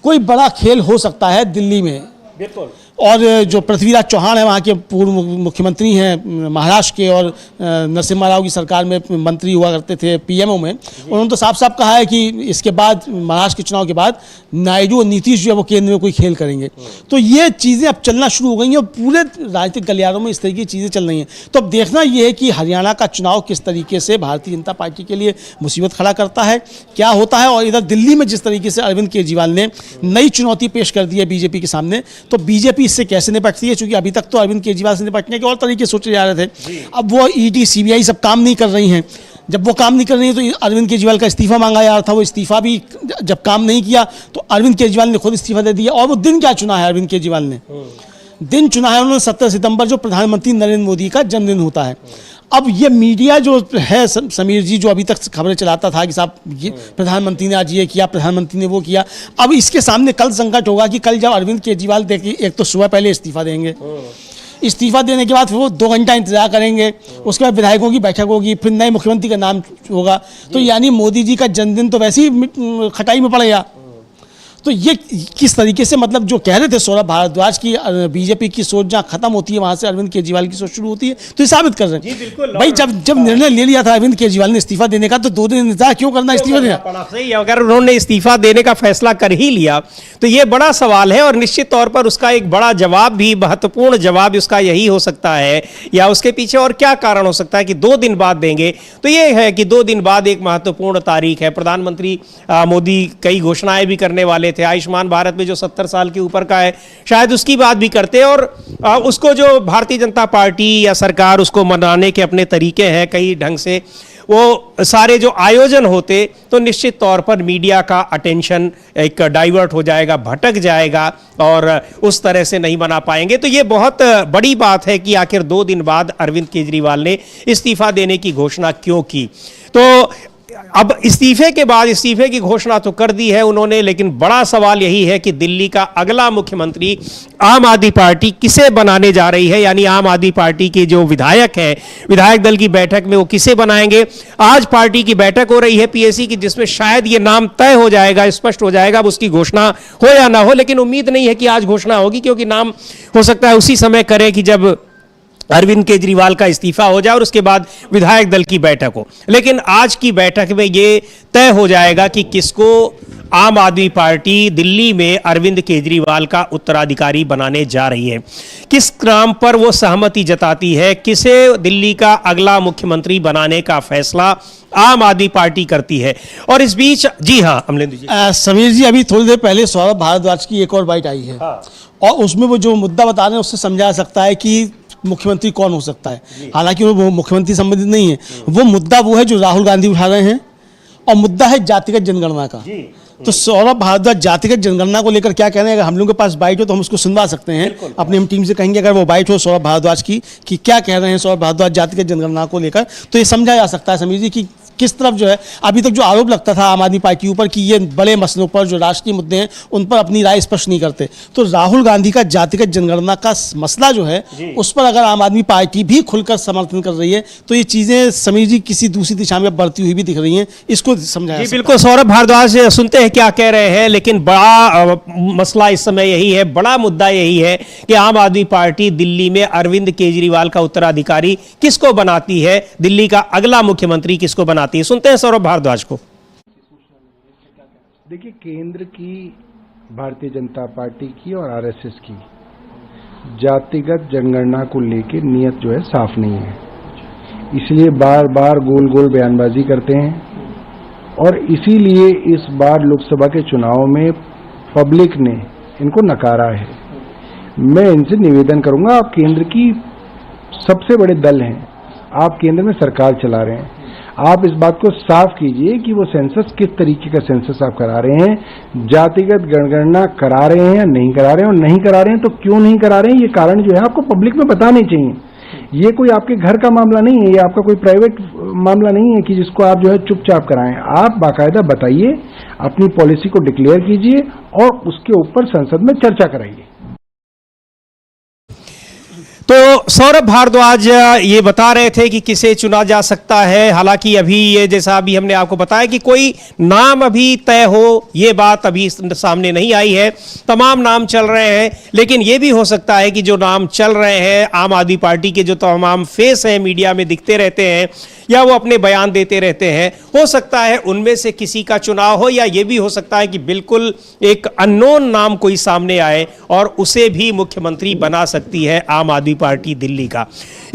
B: कोई बड़ा खेल हो सकता है दिल्ली में।
A: बिल्कुल।
B: और जो पृथ्वीराज चौहान है वहाँ के पूर्व मुख्यमंत्री हैं महाराष्ट्र के, और नरसिम्हा राव की सरकार में मंत्री हुआ करते थे पीएमओ में, उन्होंने तो साफ साफ कहा है कि इसके बाद महाराष्ट्र के चुनाव के बाद नायडू और नीतीश जो है वो केंद्र में कोई खेल करेंगे। तो ये चीज़ें अब चलना शुरू हो गई हैं और पूरे राजनीतिक गलियारों में इस तरीके की चीज़ें चल रही हैं। तो अब देखना ये है कि हरियाणा का चुनाव किस तरीके से भारतीय जनता पार्टी के लिए मुसीबत खड़ा करता है, क्या होता है। और इधर दिल्ली में जिस तरीके से अरविंद केजरीवाल ने नई चुनौती पेश कर दी है बीजेपी के सामने, तो बीजेपी इससे कैसे निपटती है, क्योंकि अभी तक तो अरविंद केजरीवाल से निपटने के और तरीके सोचे जा रहे थे। अब वो ईडी सीबीआई सब काम नहीं कर रही हैं। जब वो काम नहीं कर रही है तो अरविंद केजरीवाल का इस्तीफा मांगा जा रहा था, वो इस्तीफा भी जब काम नहीं किया तो अरविंद केजरीवाल ने खुद इस्तीफा दे दिया। और वो दिन क्या चुना है अरविंद केजरीवाल ने, दिन चुना है उन्होंने 17 सितंबर जो प्रधानमंत्री नरेंद्र मोदी का जन्मदिन होता है। अब ये मीडिया जो है समीर जी, जो अभी तक खबरें चलाता था कि साहब ये प्रधानमंत्री ने आज ये किया, प्रधानमंत्री ने वो किया, अब इसके सामने कल संकट होगा कि कल जब अरविंद केजरीवाल देखिए एक तो सुबह पहले इस्तीफा देंगे, इस्तीफा देने के बाद फिर वो 2 घंटा इंतजार करेंगे, उसके बाद विधायकों की बैठक होगी, फिर नए मुख्यमंत्री का नाम होगा, तो यानी मोदी जी का जन्मदिन तो वैसे ही खटाई में पड़ गया। तो ये किस तरीके से, मतलब जो कह रहे थे सौरभ भारद्वाज की बीजेपी की सोच जहाँ खत्म होती है वहाँ से अरविंद केजरीवाल की सोच शुरू होती है, तो ये साबित कर रहे हैं भाई जब निर्णय ले लिया था अरविंद केजरीवाल ने इस्तीफा देने का, तो 2 दिन इंतजार क्यों करना इस्तीफा देना।
A: सही, अगर उन्होंने इस्तीफा देने का फैसला कर ही लिया तो ये बड़ा सवाल है और निश्चित तौर पर उसका एक बड़ा जवाब भी, महत्वपूर्ण जवाब उसका यही हो सकता है, या उसके पीछे और क्या कारण हो सकता है कि 2 दिन बाद देंगे। तो ये है कि 2 दिन बाद एक महत्वपूर्ण तारीख है, प्रधानमंत्री मोदी कई घोषणाएं भी करने वाले थे, आयुष्मान भारत में जो 70 साल के ऊपर का है शायद उसकी बात भी करते हैं, और उसको जो भारतीय जनता पार्टी या सरकार उसको मनाने के अपने तरीके हैं कई ढंग से, वो सारे जो आयोजन होते तो निश्चित तौर पर मीडिया का अटेंशन एक डाइवर्ट हो जाएगा, भटक जाएगा और उस तरह से नहीं बना पाएंगे। तो ये बहुत बड़ी बात है कि आखिर 2 दिन बाद अरविंद केजरीवाल ने इस्तीफा देने की घोषणा क्यों की। तो अब इस्तीफे के बाद इस्तीफे की घोषणा तो कर दी है उन्होंने, लेकिन बड़ा सवाल यही है कि दिल्ली का अगला मुख्यमंत्री आम आदमी पार्टी किसे बनाने जा रही है, यानी आम आदमी पार्टी के जो विधायक हैं, विधायक दल की बैठक में वो किसे बनाएंगे। आज पार्टी की बैठक हो रही है पीएसी की, जिसमें शायद ये नाम तय हो जाएगा, स्पष्ट हो जाएगा, अब उसकी घोषणा हो या ना हो, लेकिन उम्मीद नहीं है कि आज घोषणा होगी, क्योंकि नाम हो सकता है उसी समय करें कि जब अरविंद केजरीवाल का इस्तीफा हो जाए और उसके बाद विधायक दल की बैठक हो। लेकिन आज की बैठक में ये तय हो जाएगा कि किसको आम आदमी पार्टी दिल्ली में अरविंद केजरीवाल का उत्तराधिकारी बनाने जा रही है, किस नाम पर वो सहमति जताती है, किसे दिल्ली का अगला मुख्यमंत्री बनाने का फैसला आम आदमी पार्टी करती है। और इस बीच जी हाँ अमलेंदु जी,
B: समीर जी, अभी थोड़ी देर पहले सौरभ भारद्वाज की एक और बाइट आई है। और उसमें वो जो मुद्दा बता रहे हैं उससे समझा सकता है कि मुख्यमंत्री कौन हो सकता है। हालांकि वो मुख्यमंत्री संबंधित नहीं है, वो मुद्दा वो है जो राहुल गांधी उठा रहे हैं, और मुद्दा है जातिगत जनगणना का। तो सौरभ भारद्वाज जातिगत जनगणना को लेकर क्या कह रहे हैं, अगर हम लोगों के पास बाइट हो तो हम उसको सुनवा सकते हैं, अपनी हम टीम से कहेंगे अगर वो बाइट हो सौरभ भारद्वाज की, कि क्या कह रहे हैं सौरभ भारद्वाज जातिगत जनगणना को लेकर, तो ये समझा जा सकता है समीर जी कि किस तरफ जो है अभी तक जो आरोप लगता था आम आदमी पार्टी ऊपर कि ये बड़े मसलों पर जो राष्ट्रीय मुद्दे हैं उन पर अपनी राय स्पष्ट नहीं करते, तो राहुल गांधी का जातिगत जनगणना का मसला जो है उस पर अगर आम आदमी पार्टी भी खुलकर समर्थन कर रही है तो ये चीजें समीर जी किसी दूसरी दिशा में बढ़ती हुई भी दिख रही हैं, इसको समझाया।
A: बिल्कुल सौरभ भारद्वाज सुनते हैं क्या कह रहे हैं, लेकिन बड़ा मसला इस समय यही है, बड़ा मुद्दा यही है कि आम आदमी पार्टी दिल्ली में अरविंद केजरीवाल का उत्तराधिकारी किसको बनाती है, दिल्ली का अगला मुख्यमंत्री किसको बनाती है। सुनते हैं सौरभ भारद्वाज को।
C: देखिए, केंद्र की भारतीय जनता पार्टी की और आरएसएस की जातिगत जनगणना को लेकर नियत जो है साफ नहीं है, इसलिए बार बार गोल गोल बयानबाजी करते हैं। और इसीलिए इस बार लोकसभा के चुनाव में पब्लिक ने इनको नकारा है। मैं इनसे निवेदन करूंगा, आप केंद्र की सबसे बड़े दल हैं, आप केंद्र में सरकार चला रहे हैं, आप इस बात को साफ कीजिए कि वो सेंसस किस तरीके का सेंसस आप करा रहे हैं, जातिगत जनगणना करा रहे हैं या नहीं करा रहे हैं, और नहीं करा रहे हैं तो क्यों नहीं करा रहे हैं, ये कारण जो है आपको पब्लिक में बताने चाहिए। ये कोई आपके घर का मामला नहीं है, ये आपका कोई प्राइवेट मामला नहीं है कि जिसको आप जो है चुपचाप कराएं। आप बाकायदा बताइए, अपनी पॉलिसी को डिक्लेयर कीजिए और उसके ऊपर संसद में चर्चा कराइए।
A: तो सौरभ भारद्वाज ये बता रहे थे कि किसे चुना जा सकता है। हालांकि अभी ये जैसा अभी हमने आपको बताया कि कोई नाम अभी तय हो ये बात अभी सामने नहीं आई है, तमाम नाम चल रहे हैं। लेकिन ये भी हो सकता है कि जो नाम चल रहे हैं, आम आदमी पार्टी के जो तमाम फेस हैं मीडिया में दिखते रहते हैं या वो अपने बयान देते रहते हैं, हो सकता है उनमें से किसी का चुनाव हो, या ये भी हो सकता है कि बिल्कुल एक अननोन नाम कोई सामने आए और उसे भी मुख्यमंत्री बना सकती है आम आदमी पार्टी दिल्ली का।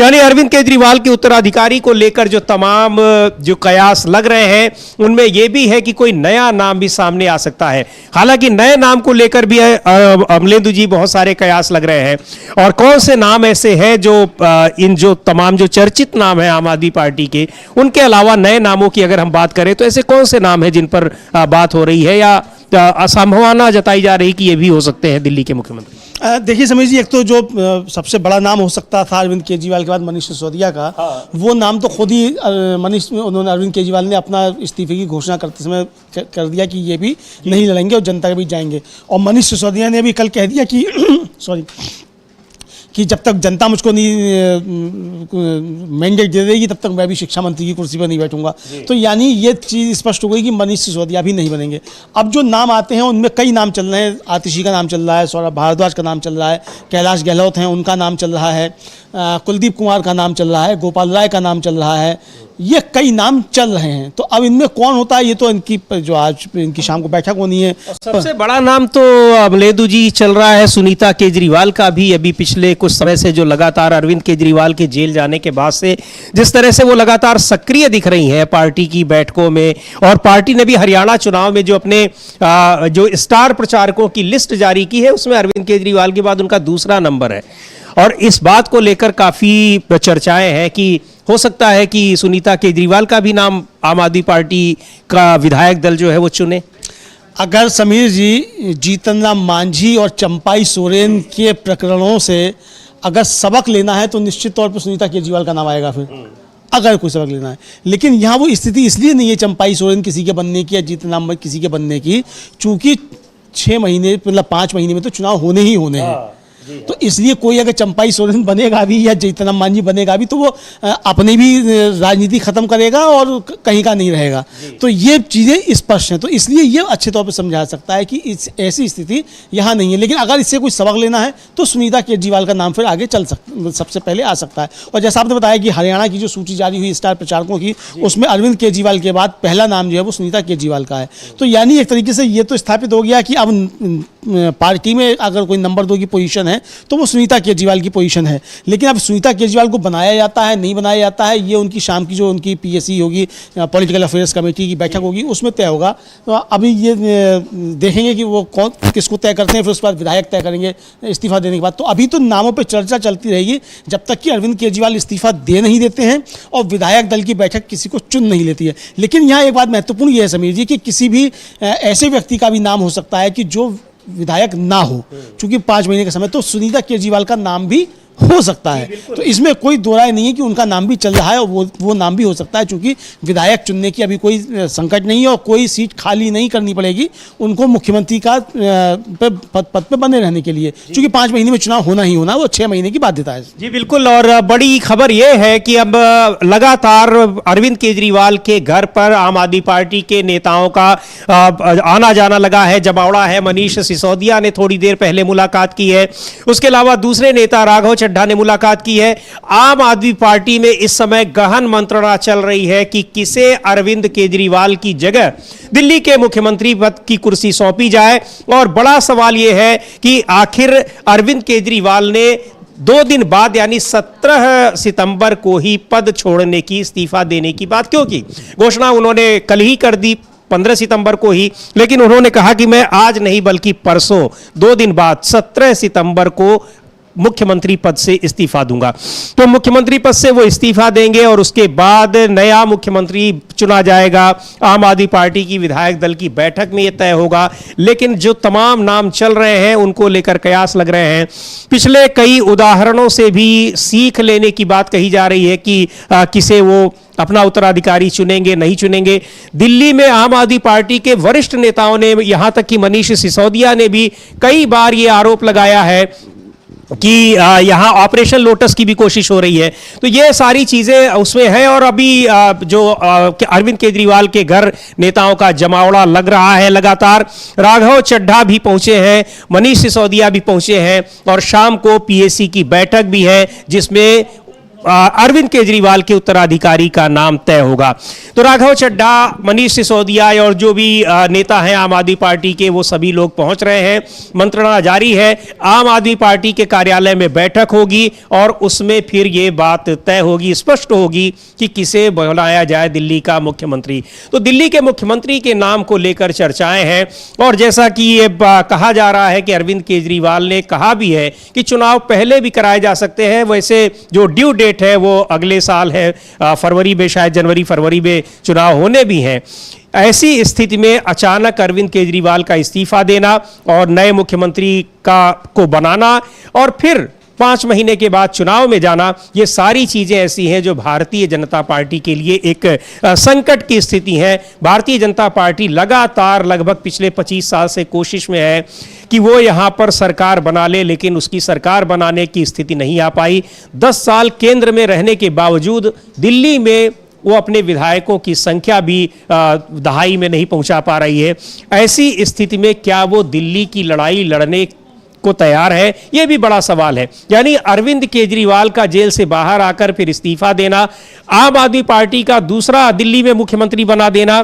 A: यानी अरविंद केजरीवाल के उत्तराधिकारी को लेकर जो तमाम जो कयास लग रहे हैं उनमें यह भी है कि कोई नया नाम भी सामने आ सकता है। हालांकि नए नाम को लेकर भी अमलेंदु जी बहुत सारे कयास लग रहे हैं, और कौन से नाम ऐसे हैं जो इन जो तमाम जो चर्चित नाम है आम आदमी पार्टी के, उनके अलावा नए नामों की अगर हम बात करें तो ऐसे कौन से नाम हैं जिन पर बात हो रही है या असंभावना जताई जा रही कि ये भी हो सकते हैं दिल्ली के मुख्यमंत्री?
B: देखिए समीर जी, एक तो जो सबसे बड़ा नाम हो सकता था अरविंद केजरीवाल के बाद मनीष सिसोदिया का, वो नाम तो खुद ही उन्होंने अरविंद केजरीवाल ने अपना इस्तीफे की घोषणा करते समय कर दिया कि ये भी नहीं लड़ेंगे और जनता के बीच जाएंगे। और मनीष सिसोदिया ने भी कल कह दिया कि सॉरी कि जब तक जनता मुझको नहीं मैंडेट दे देगी तब तक मैं भी शिक्षा मंत्री की कुर्सी पर नहीं बैठूंगा। तो यानी ये चीज़ स्पष्ट हो गई कि मनीष सिसोदिया भी नहीं बनेंगे। अब जो नाम आते हैं उनमें कई नाम चल रहे हैं, आतिशी का नाम चल रहा है, सौरभ भारद्वाज का नाम चल रहा है, कैलाश गहलोत हैं उनका नाम चल रहा है, कुलदीप कुमार का नाम चल रहा है, गोपाल राय का नाम चल रहा है, ये कई नाम चल रहे हैं। तो अब इनमें कौन होता है ये तो इनकी जो आज इनकी शाम को बैठक होनी है।
A: सबसे बड़ा नाम तो अमलेंदु जी चल रहा है सुनीता केजरीवाल का भी। अभी पिछले कुछ समय से जो लगातार अरविंद केजरीवाल के जेल जाने के बाद से जिस तरह से वो लगातार सक्रिय दिख रही हैं पार्टी की बैठकों में, और पार्टी ने भी हरियाणा चुनाव में जो अपने जो स्टार प्रचारकों की लिस्ट जारी की है उसमें अरविंद केजरीवाल के बाद उनका दूसरा नंबर है। और इस बात को लेकर काफी चर्चाएं हैं कि हो सकता है कि सुनीता केजरीवाल का भी नाम आम आदमी पार्टी का विधायक दल जो है वो चुने?
B: अगर समीर जी जीतन राम मांझी और चंपाई सोरेन के प्रकरणों से अगर सबक लेना है तो निश्चित तौर पर सुनीता केजरीवाल का नाम आएगा फिर, अगर कोई सबक लेना है। लेकिन यहाँ वो स्थिति इसलिए नहीं है चंपाई सोरेन किसी के बनने की या जीतन राम किसी के बनने की, चूंकि 6 महीने मतलब 5 महीने में तो चुनाव होने ही होने हैं। तो इसलिए कोई अगर चंपाई सोरेन बनेगा भी या जीतन राम मांझी बनेगा भी तो वो अपनी भी राजनीति खत्म करेगा और कहीं का नहीं रहेगा। तो ये चीज़ें स्पष्ट हैं, तो इसलिए ये अच्छे तौर पे समझा सकता है कि इस ऐसी स्थिति यहाँ नहीं है। लेकिन अगर इससे कोई सबक लेना है तो सुनीता केजरीवाल का नाम फिर आगे चल सबसे पहले आ सकता है। और जैसा आपने बताया कि हरियाणा की जो सूची जारी हुई स्टार प्रचारकों की, उसमें अरविंद केजरीवाल के बाद पहला नाम जो है वो सुनीता केजरीवाल का है। तो यानी एक तरीके से ये तो स्थापित हो गया कि अब पार्टी में अगर कोई नंबर 2 की पोजीशन है तो वो सुनीता केजरीवाल की पोजीशन है। लेकिन अब सुनीता केजरीवाल को बनाया जाता है नहीं बनाया जाता है, ये उनकी शाम की जो उनकी PSC होगी, पॉलिटिकल अफेयर्स कमेटी की बैठक होगी, उसमें तय होगा। तो अभी ये देखेंगे कि वो कौन किसको तय करते हैं, फिर उसके बाद विधायक तय करेंगे इस्तीफा देने के बाद। तो अभी तो नामों पर चर्चा चलती रहेगी जब तक कि अरविंद केजरीवाल इस्तीफा दे नहीं देते हैं और विधायक दल की बैठक किसी को चुन नहीं लेती है। लेकिन यहाँ एक बात महत्वपूर्ण ये है समीर जी कि किसी भी ऐसे व्यक्ति का भी नाम हो सकता है कि जो विधायक ना हो, क्योंकि 5 महीने का समय, तो सुनीता केजरीवाल का नाम भी हो सकता है। तो इसमें कोई दो राय नहीं है कि उनका नाम भी चल रहा है और वो नाम भी हो सकता है, क्योंकि विधायक चुनने की अभी कोई संकट नहीं है और कोई सीट खाली नहीं करनी पड़ेगी उनको मुख्यमंत्री का पद पे बने रहने के लिए, क्योंकि 5 महीने में चुनाव होना ही होना, वो 6 महीने की बाध्यता है।
A: जी बिल्कुल। और बड़ी खबर यह है कि अब लगातार अरविंद केजरीवाल के घर पर आम आदमी पार्टी के नेताओं का आना जाना लगा है, जमावड़ा है। मनीष सिसोदिया ने थोड़ी देर पहले मुलाकात की है, उसके अलावा दूसरे नेता राघव चड्ढा ने मुलाकात की है। आम आदमी पार्टी में इस समय गहन मंत्रणा चल रही है कि किसे अरविंद केजरीवाल की जगह दिल्ली के मुख्यमंत्री पद की कुर्सी सौंपी जाए। और बड़ा सवाल यह है कि आखिर अरविंद केजरीवाल ने 2 दिन बाद यानी 17 सितंबर को ही पद छोड़ने की, इस्तीफा देने की बात क्यों की? घोषणा उन्होंने कल ही कर दी, 15 सितंबर को ही, लेकिन उन्होंने कहा कि मैं आज नहीं बल्कि परसों 2 दिन बाद 17 सितंबर को मुख्यमंत्री पद से इस्तीफा दूंगा। तो मुख्यमंत्री पद से वो इस्तीफा देंगे और उसके बाद नया मुख्यमंत्री चुना जाएगा। आम आदमी पार्टी की विधायक दल की बैठक में ये तय होगा। लेकिन जो तमाम नाम चल रहे हैं उनको लेकर कयास लग रहे हैं। पिछले कई उदाहरणों से भी सीख लेने की बात कही जा रही है कि किसे वो अपना उत्तराधिकारी चुनेंगे नहीं चुनेंगे। दिल्ली में आम आदमी पार्टी के वरिष्ठ नेताओं ने, यहां तक कि मनीष सिसोदिया ने भी कई बार ये आरोप लगाया है कि यहाँ ऑपरेशन लोटस की भी कोशिश हो रही है। तो ये सारी चीजें उसमें है। और अभी जो अरविंद केजरीवाल के घर नेताओं का जमावड़ा लग रहा है लगातार। राघव चड्ढा भी पहुंचे हैं, मनीष सिसोदिया भी पहुंचे हैं और शाम को PSC की बैठक भी है जिसमें अरविंद केजरीवाल के उत्तराधिकारी का नाम तय होगा। तो राघव चड्ढा, मनीष सिसोदिया और जो भी नेता हैं आम आदमी पार्टी के, वो सभी लोग पहुंच रहे हैं। मंत्रणा जारी है। आम आदमी पार्टी के कार्यालय में बैठक होगी और उसमें फिर ये बात तय होगी, स्पष्ट होगी कि किसे बनाया जाए दिल्ली का मुख्यमंत्री। तो दिल्ली के मुख्यमंत्री के नाम को लेकर चर्चाएं हैं। और जैसा कि ये कहा जा रहा है कि अरविंद केजरीवाल ने कहा भी है कि चुनाव पहले भी कराए जा सकते हैं। वैसे जो ड्यू डेट है वो अगले साल है, फरवरी में, शायद जनवरी फरवरी में चुनाव होने भी हैं। ऐसी स्थिति में अचानक अरविंद केजरीवाल का इस्तीफा देना और नए मुख्यमंत्री को बनाना और फिर 5 महीने के बाद चुनाव में जाना, ये सारी चीजें ऐसी हैं जो भारतीय जनता पार्टी के लिए एक संकट की स्थिति है। भारतीय जनता पार्टी लगातार लगभग पिछले 25 साल से कोशिश में है कि वो यहाँ पर सरकार बना ले, लेकिन उसकी सरकार बनाने की स्थिति नहीं आ पाई। 10 साल केंद्र में रहने के बावजूद दिल्ली में वो अपने विधायकों की संख्या भी 2.5 में नहीं पहुंचा पा रही है। ऐसी स्थिति में क्या वो दिल्ली की लड़ाई लड़ने को तैयार है? यह भी बड़ा सवाल है। यानी अरविंद केजरीवाल का जेल से बाहर आकर फिर इस्तीफा देना, आम आदमी पार्टी का दूसरा दिल्ली में मुख्यमंत्री बना देना,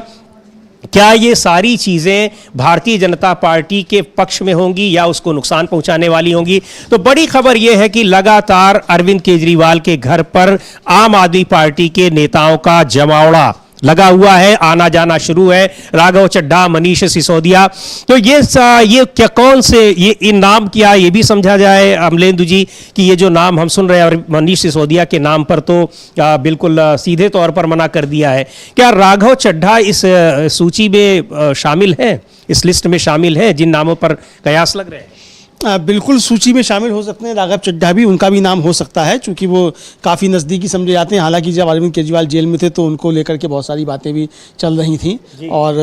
A: क्या ये सारी चीजें भारतीय जनता पार्टी के पक्ष में होंगी या उसको नुकसान पहुंचाने वाली होंगी? तो बड़ी खबर यह है कि लगातार अरविंद केजरीवाल के घर पर आम आदमी पार्टी के नेताओं का जमावड़ा लगा हुआ है, आना जाना शुरू है। राघव चड्ढा, मनीष सिसोदिया, तो ये क्या कौन से ये इन नाम क्या ये भी समझा जाए अमलेंदु जी कि ये जो नाम हम सुन रहे हैं, और मनीष सिसोदिया के नाम पर तो बिल्कुल सीधे तौर पर मना कर दिया है। क्या राघव चड्ढा इस सूची में शामिल है, इस लिस्ट में शामिल है जिन नामों पर कयास लग रहे हैं?
B: बिल्कुल सूची में शामिल हो सकते हैं। राघव चड्ढा भी, उनका भी नाम हो सकता है, क्योंकि वो काफ़ी नज़दीकी समझे जाते हैं। हालांकि जब अरविंद केजरीवाल जेल में थे तो उनको लेकर के बहुत सारी बातें भी चल रही थी, और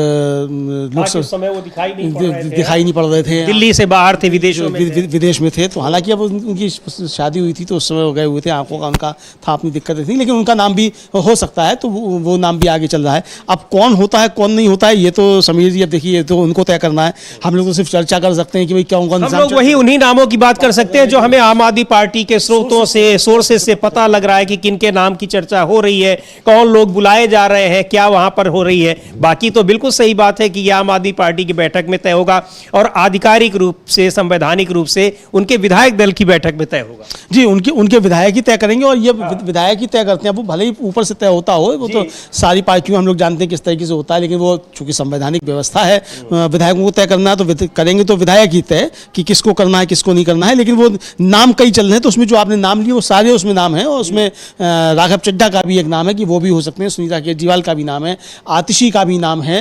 A: उस समय वो दिखाई
B: नहीं पड़ रहे थे,
A: दिल्ली से बाहर थे, विदेश
B: में थे। तो हालांकि अब उनकी शादी हुई थी तो उस समय वो गए हुए थे, आंखों का उनका था, अपनी दिक्कतें थी, लेकिन उनका नाम भी हो सकता है। तो वो नाम भी आगे चल रहा है। अब कौन होता है कौन नहीं होता है ये तो समीर जी अब देखिए, तो उनको तय करना है। हम लोग तो सिर्फ चर्चा कर सकते हैं कि भाई कौन
A: उन्हीं नामों की बात कर सकते हैं जो हमें आम आदमी पार्टी के स्रोतों से, सोर्सेस से पता लग रहा है कि किनके नाम की चर्चा हो रही है, कौन लोग बुलाए जा रहे हैं, क्या वहां पर हो रही है। बाकी तो बिल्कुल सही बात है कि यह आम आदमी पार्टी की बैठक में तय होगा, और आधिकारिक रूप से, संवैधानिक रूप से उनके विधायक दल की बैठक में तय होगा।
B: जी, उनके विधायक ही तय करेंगे, और ये विधायक ही तय करते हैं। वो भले ही ऊपर से तय होता हो, वो तो सारी पार्टियों हम लोग जानते हैं किस तरीके से होता है, लेकिन वो चूंकि संवैधानिक व्यवस्था है, विधायकों को तय करना है तो करेंगे तो विधायक ही तय कि किसको करना है किसको नहीं करना है। लेकिन वो नाम कई चल रहे हैं, तो उसमें जो आपने नाम लिए वो सारे उसमें नाम हैं, और उसमें राघव चड्ढा का भी एक नाम है कि वो भी हो सकते हैं, सुनीता केजरीवाल का भी नाम है, आतिशी का भी नाम है।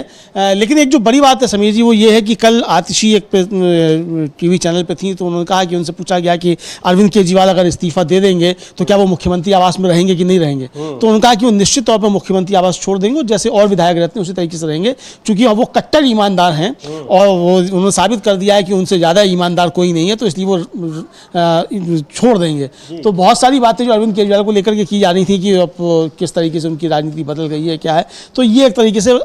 B: लेकिन एक जो बड़ी बात है समीर जी, वो ये है कि कल आतिशी एक टीवी चैनल पे थी, तो उन्होंने कहा कि उनसे पूछा गया कि अरविंद केजरीवाल अगर इस्तीफा दे देंगे तो क्या वो मुख्यमंत्री आवास में रहेंगे कि नहीं रहेंगे। तो उन्होंने कहा कि वो निश्चित तौर पर मुख्यमंत्री आवास छोड़ देंगे, और जैसे और विधायक रहते हैं उसी तरीके से रहेंगे, क्योंकि वो कट्टर ईमानदार हैं, और वो उन्होंने साबित कर दिया है कि उनसे ज़्यादा ईमानदार कोई नहीं है, तो इसलिए वो छोड़ देंगे। तो बहुत सारी बातें जो अरविंद केजरीवाल को लेकर के की जा रही थी कि अब किस तरीके से उनकी राजनीति बदल गई है, क्या है, तो ये एक तरीके से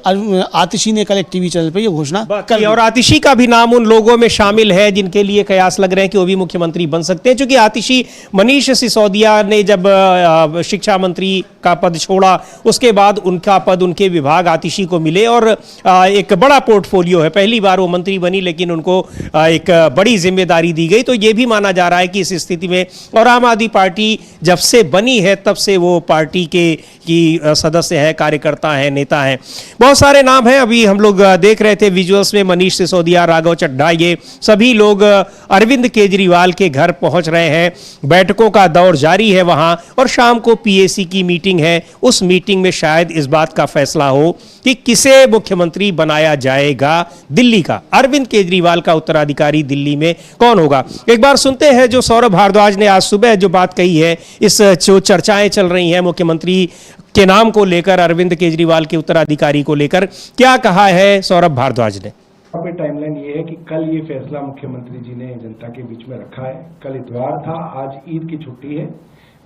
B: आतिशी ने कल एक टीवी चैनल पर ये घोषणा कर दी।
A: और आतिशी का भी नाम उन लोगों में शामिल है जिनके लिए कयास लग रहे हैं कि वो भी मुख्यमंत्री बन सकते हैं, क्योंकि आतिशी, मनीष सिसोदिया ने जब शिक्षा मंत्री का पद छोड़ा, उसके बाद उनका पद, उनके विभाग आतिशी को मिले, और एक बड़ा पोर्टफोलियो है। पहली बार वो मंत्री बनी, लेकिन उनको एक बड़ी जिम्मेदारी दी गई। तो ये भी माना जा रहा है कि इस स्थिति में, और आम आदमी पार्टी जब से बनी है तब से वो पार्टी की सदस्य है, कार्यकर्ता है, नेता है। बहुत सारे नाम हैं। अभी हम लोग देख रहे थे विजुअल्स में, मनीष सिसोदिया, राघव चड्ढा, ये सभी लोग अरविंद केजरीवाल के घर पहुंच रहे हैं। बैठकों का दौर जारी है वहां, और शाम को पीएसी की मीटिंग है। उस मीटिंग में शायद इस बात का फैसला हो कि किसे मुख्यमंत्री बनाया जाएगा दिल्ली का। अरविंद केजरीवाल का उत्तराधिकारी दिल्ली में कौन होगा? एक बार सुनते हैं जो सौरभ भारद्वाज ने आज सुबह जो बात कही है, इस जो चर्चाएं चल रही हैं मुख्यमंत्री के नाम को लेकर, अरविंद केजरीवाल के उत्तराधिकारी को लेकर, क्या कहा है सौरभ भारद्वाज ने।
C: पे टाइमलाइन ये है कि कल ये फैसला मुख्यमंत्री जी ने जनता के बीच में रखा है। कल इतवार था, आज ईद की छुट्टी है,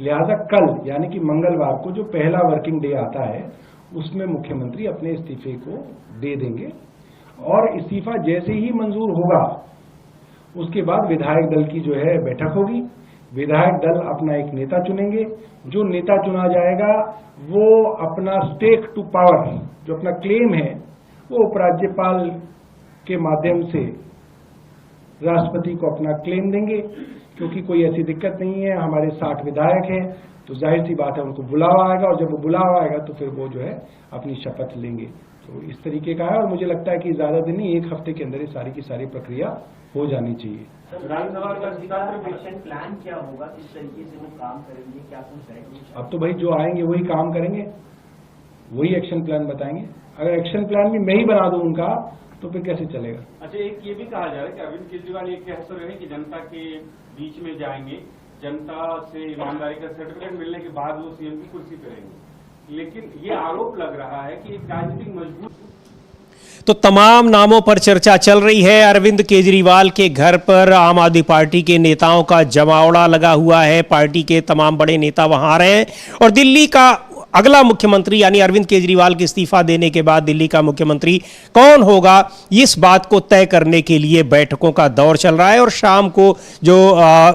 C: लिहाजा कल यानी कि मंगलवार को जो पहला वर्किंग डे आता है उसमें मुख्यमंत्री अपने इस्तीफे को दे देंगे, और इस्तीफा जैसे ही मंजूर होगा उसके बाद विधायक दल की जो है बैठक होगी। विधायक दल अपना एक नेता चुनेंगे। जो नेता चुना जाएगा वो अपना स्टेक टू पावर, जो अपना क्लेम है, वो उपराज्यपाल के माध्यम से राष्ट्रपति को अपना क्लेम देंगे, क्योंकि कोई ऐसी दिक्कत नहीं है। हमारे 60 विधायक हैं, तो जाहिर सी बात है उनको बुलावा आएगा, और जब वो बुलावा आएगा तो फिर वो जो है अपनी शपथ लेंगे। तो इस तरीके का है, और मुझे लगता है कि ज्यादा दिन नहीं, 1 हफ्ते के अंदर ये सारी की सारी प्रक्रिया हो जानी चाहिए।
D: एक्शन प्लान क्या होगा, किस तरीके से वो काम करेंगे, क्या कुछ है?
C: अब तो भाई जो आएंगे वही काम करेंगे, वही एक्शन प्लान बताएंगे। अगर एक्शन प्लान भी मैं ही बना दूं उनका, तो फिर कैसे चलेगा?
E: अच्छा, एक ये भी कहा जा रहा है कि अरविंद केजरीवाल ये कह रहे हैं कि जनता के बीच में जाएंगे, जनता से ईमानदारी का सर्टिफिकेट मिलने के बाद वो सीएम की कुर्सी पे रहेंगे, लेकिन ये आरोप लग रहा है कि एक राजनीतिक मजबूत।
A: तो तमाम नामों पर चर्चा चल रही है। अरविंद केजरीवाल के घर पर आम आदमी पार्टी के नेताओं का जमावड़ा लगा हुआ है। पार्टी के तमाम बड़े नेता वहां आ रहे हैं, और दिल्ली का अगला मुख्यमंत्री यानी अरविंद केजरीवाल के इस्तीफा देने के बाद दिल्ली का मुख्यमंत्री कौन होगा, इस बात को तय करने के लिए बैठकों का दौर चल रहा है। और शाम को जो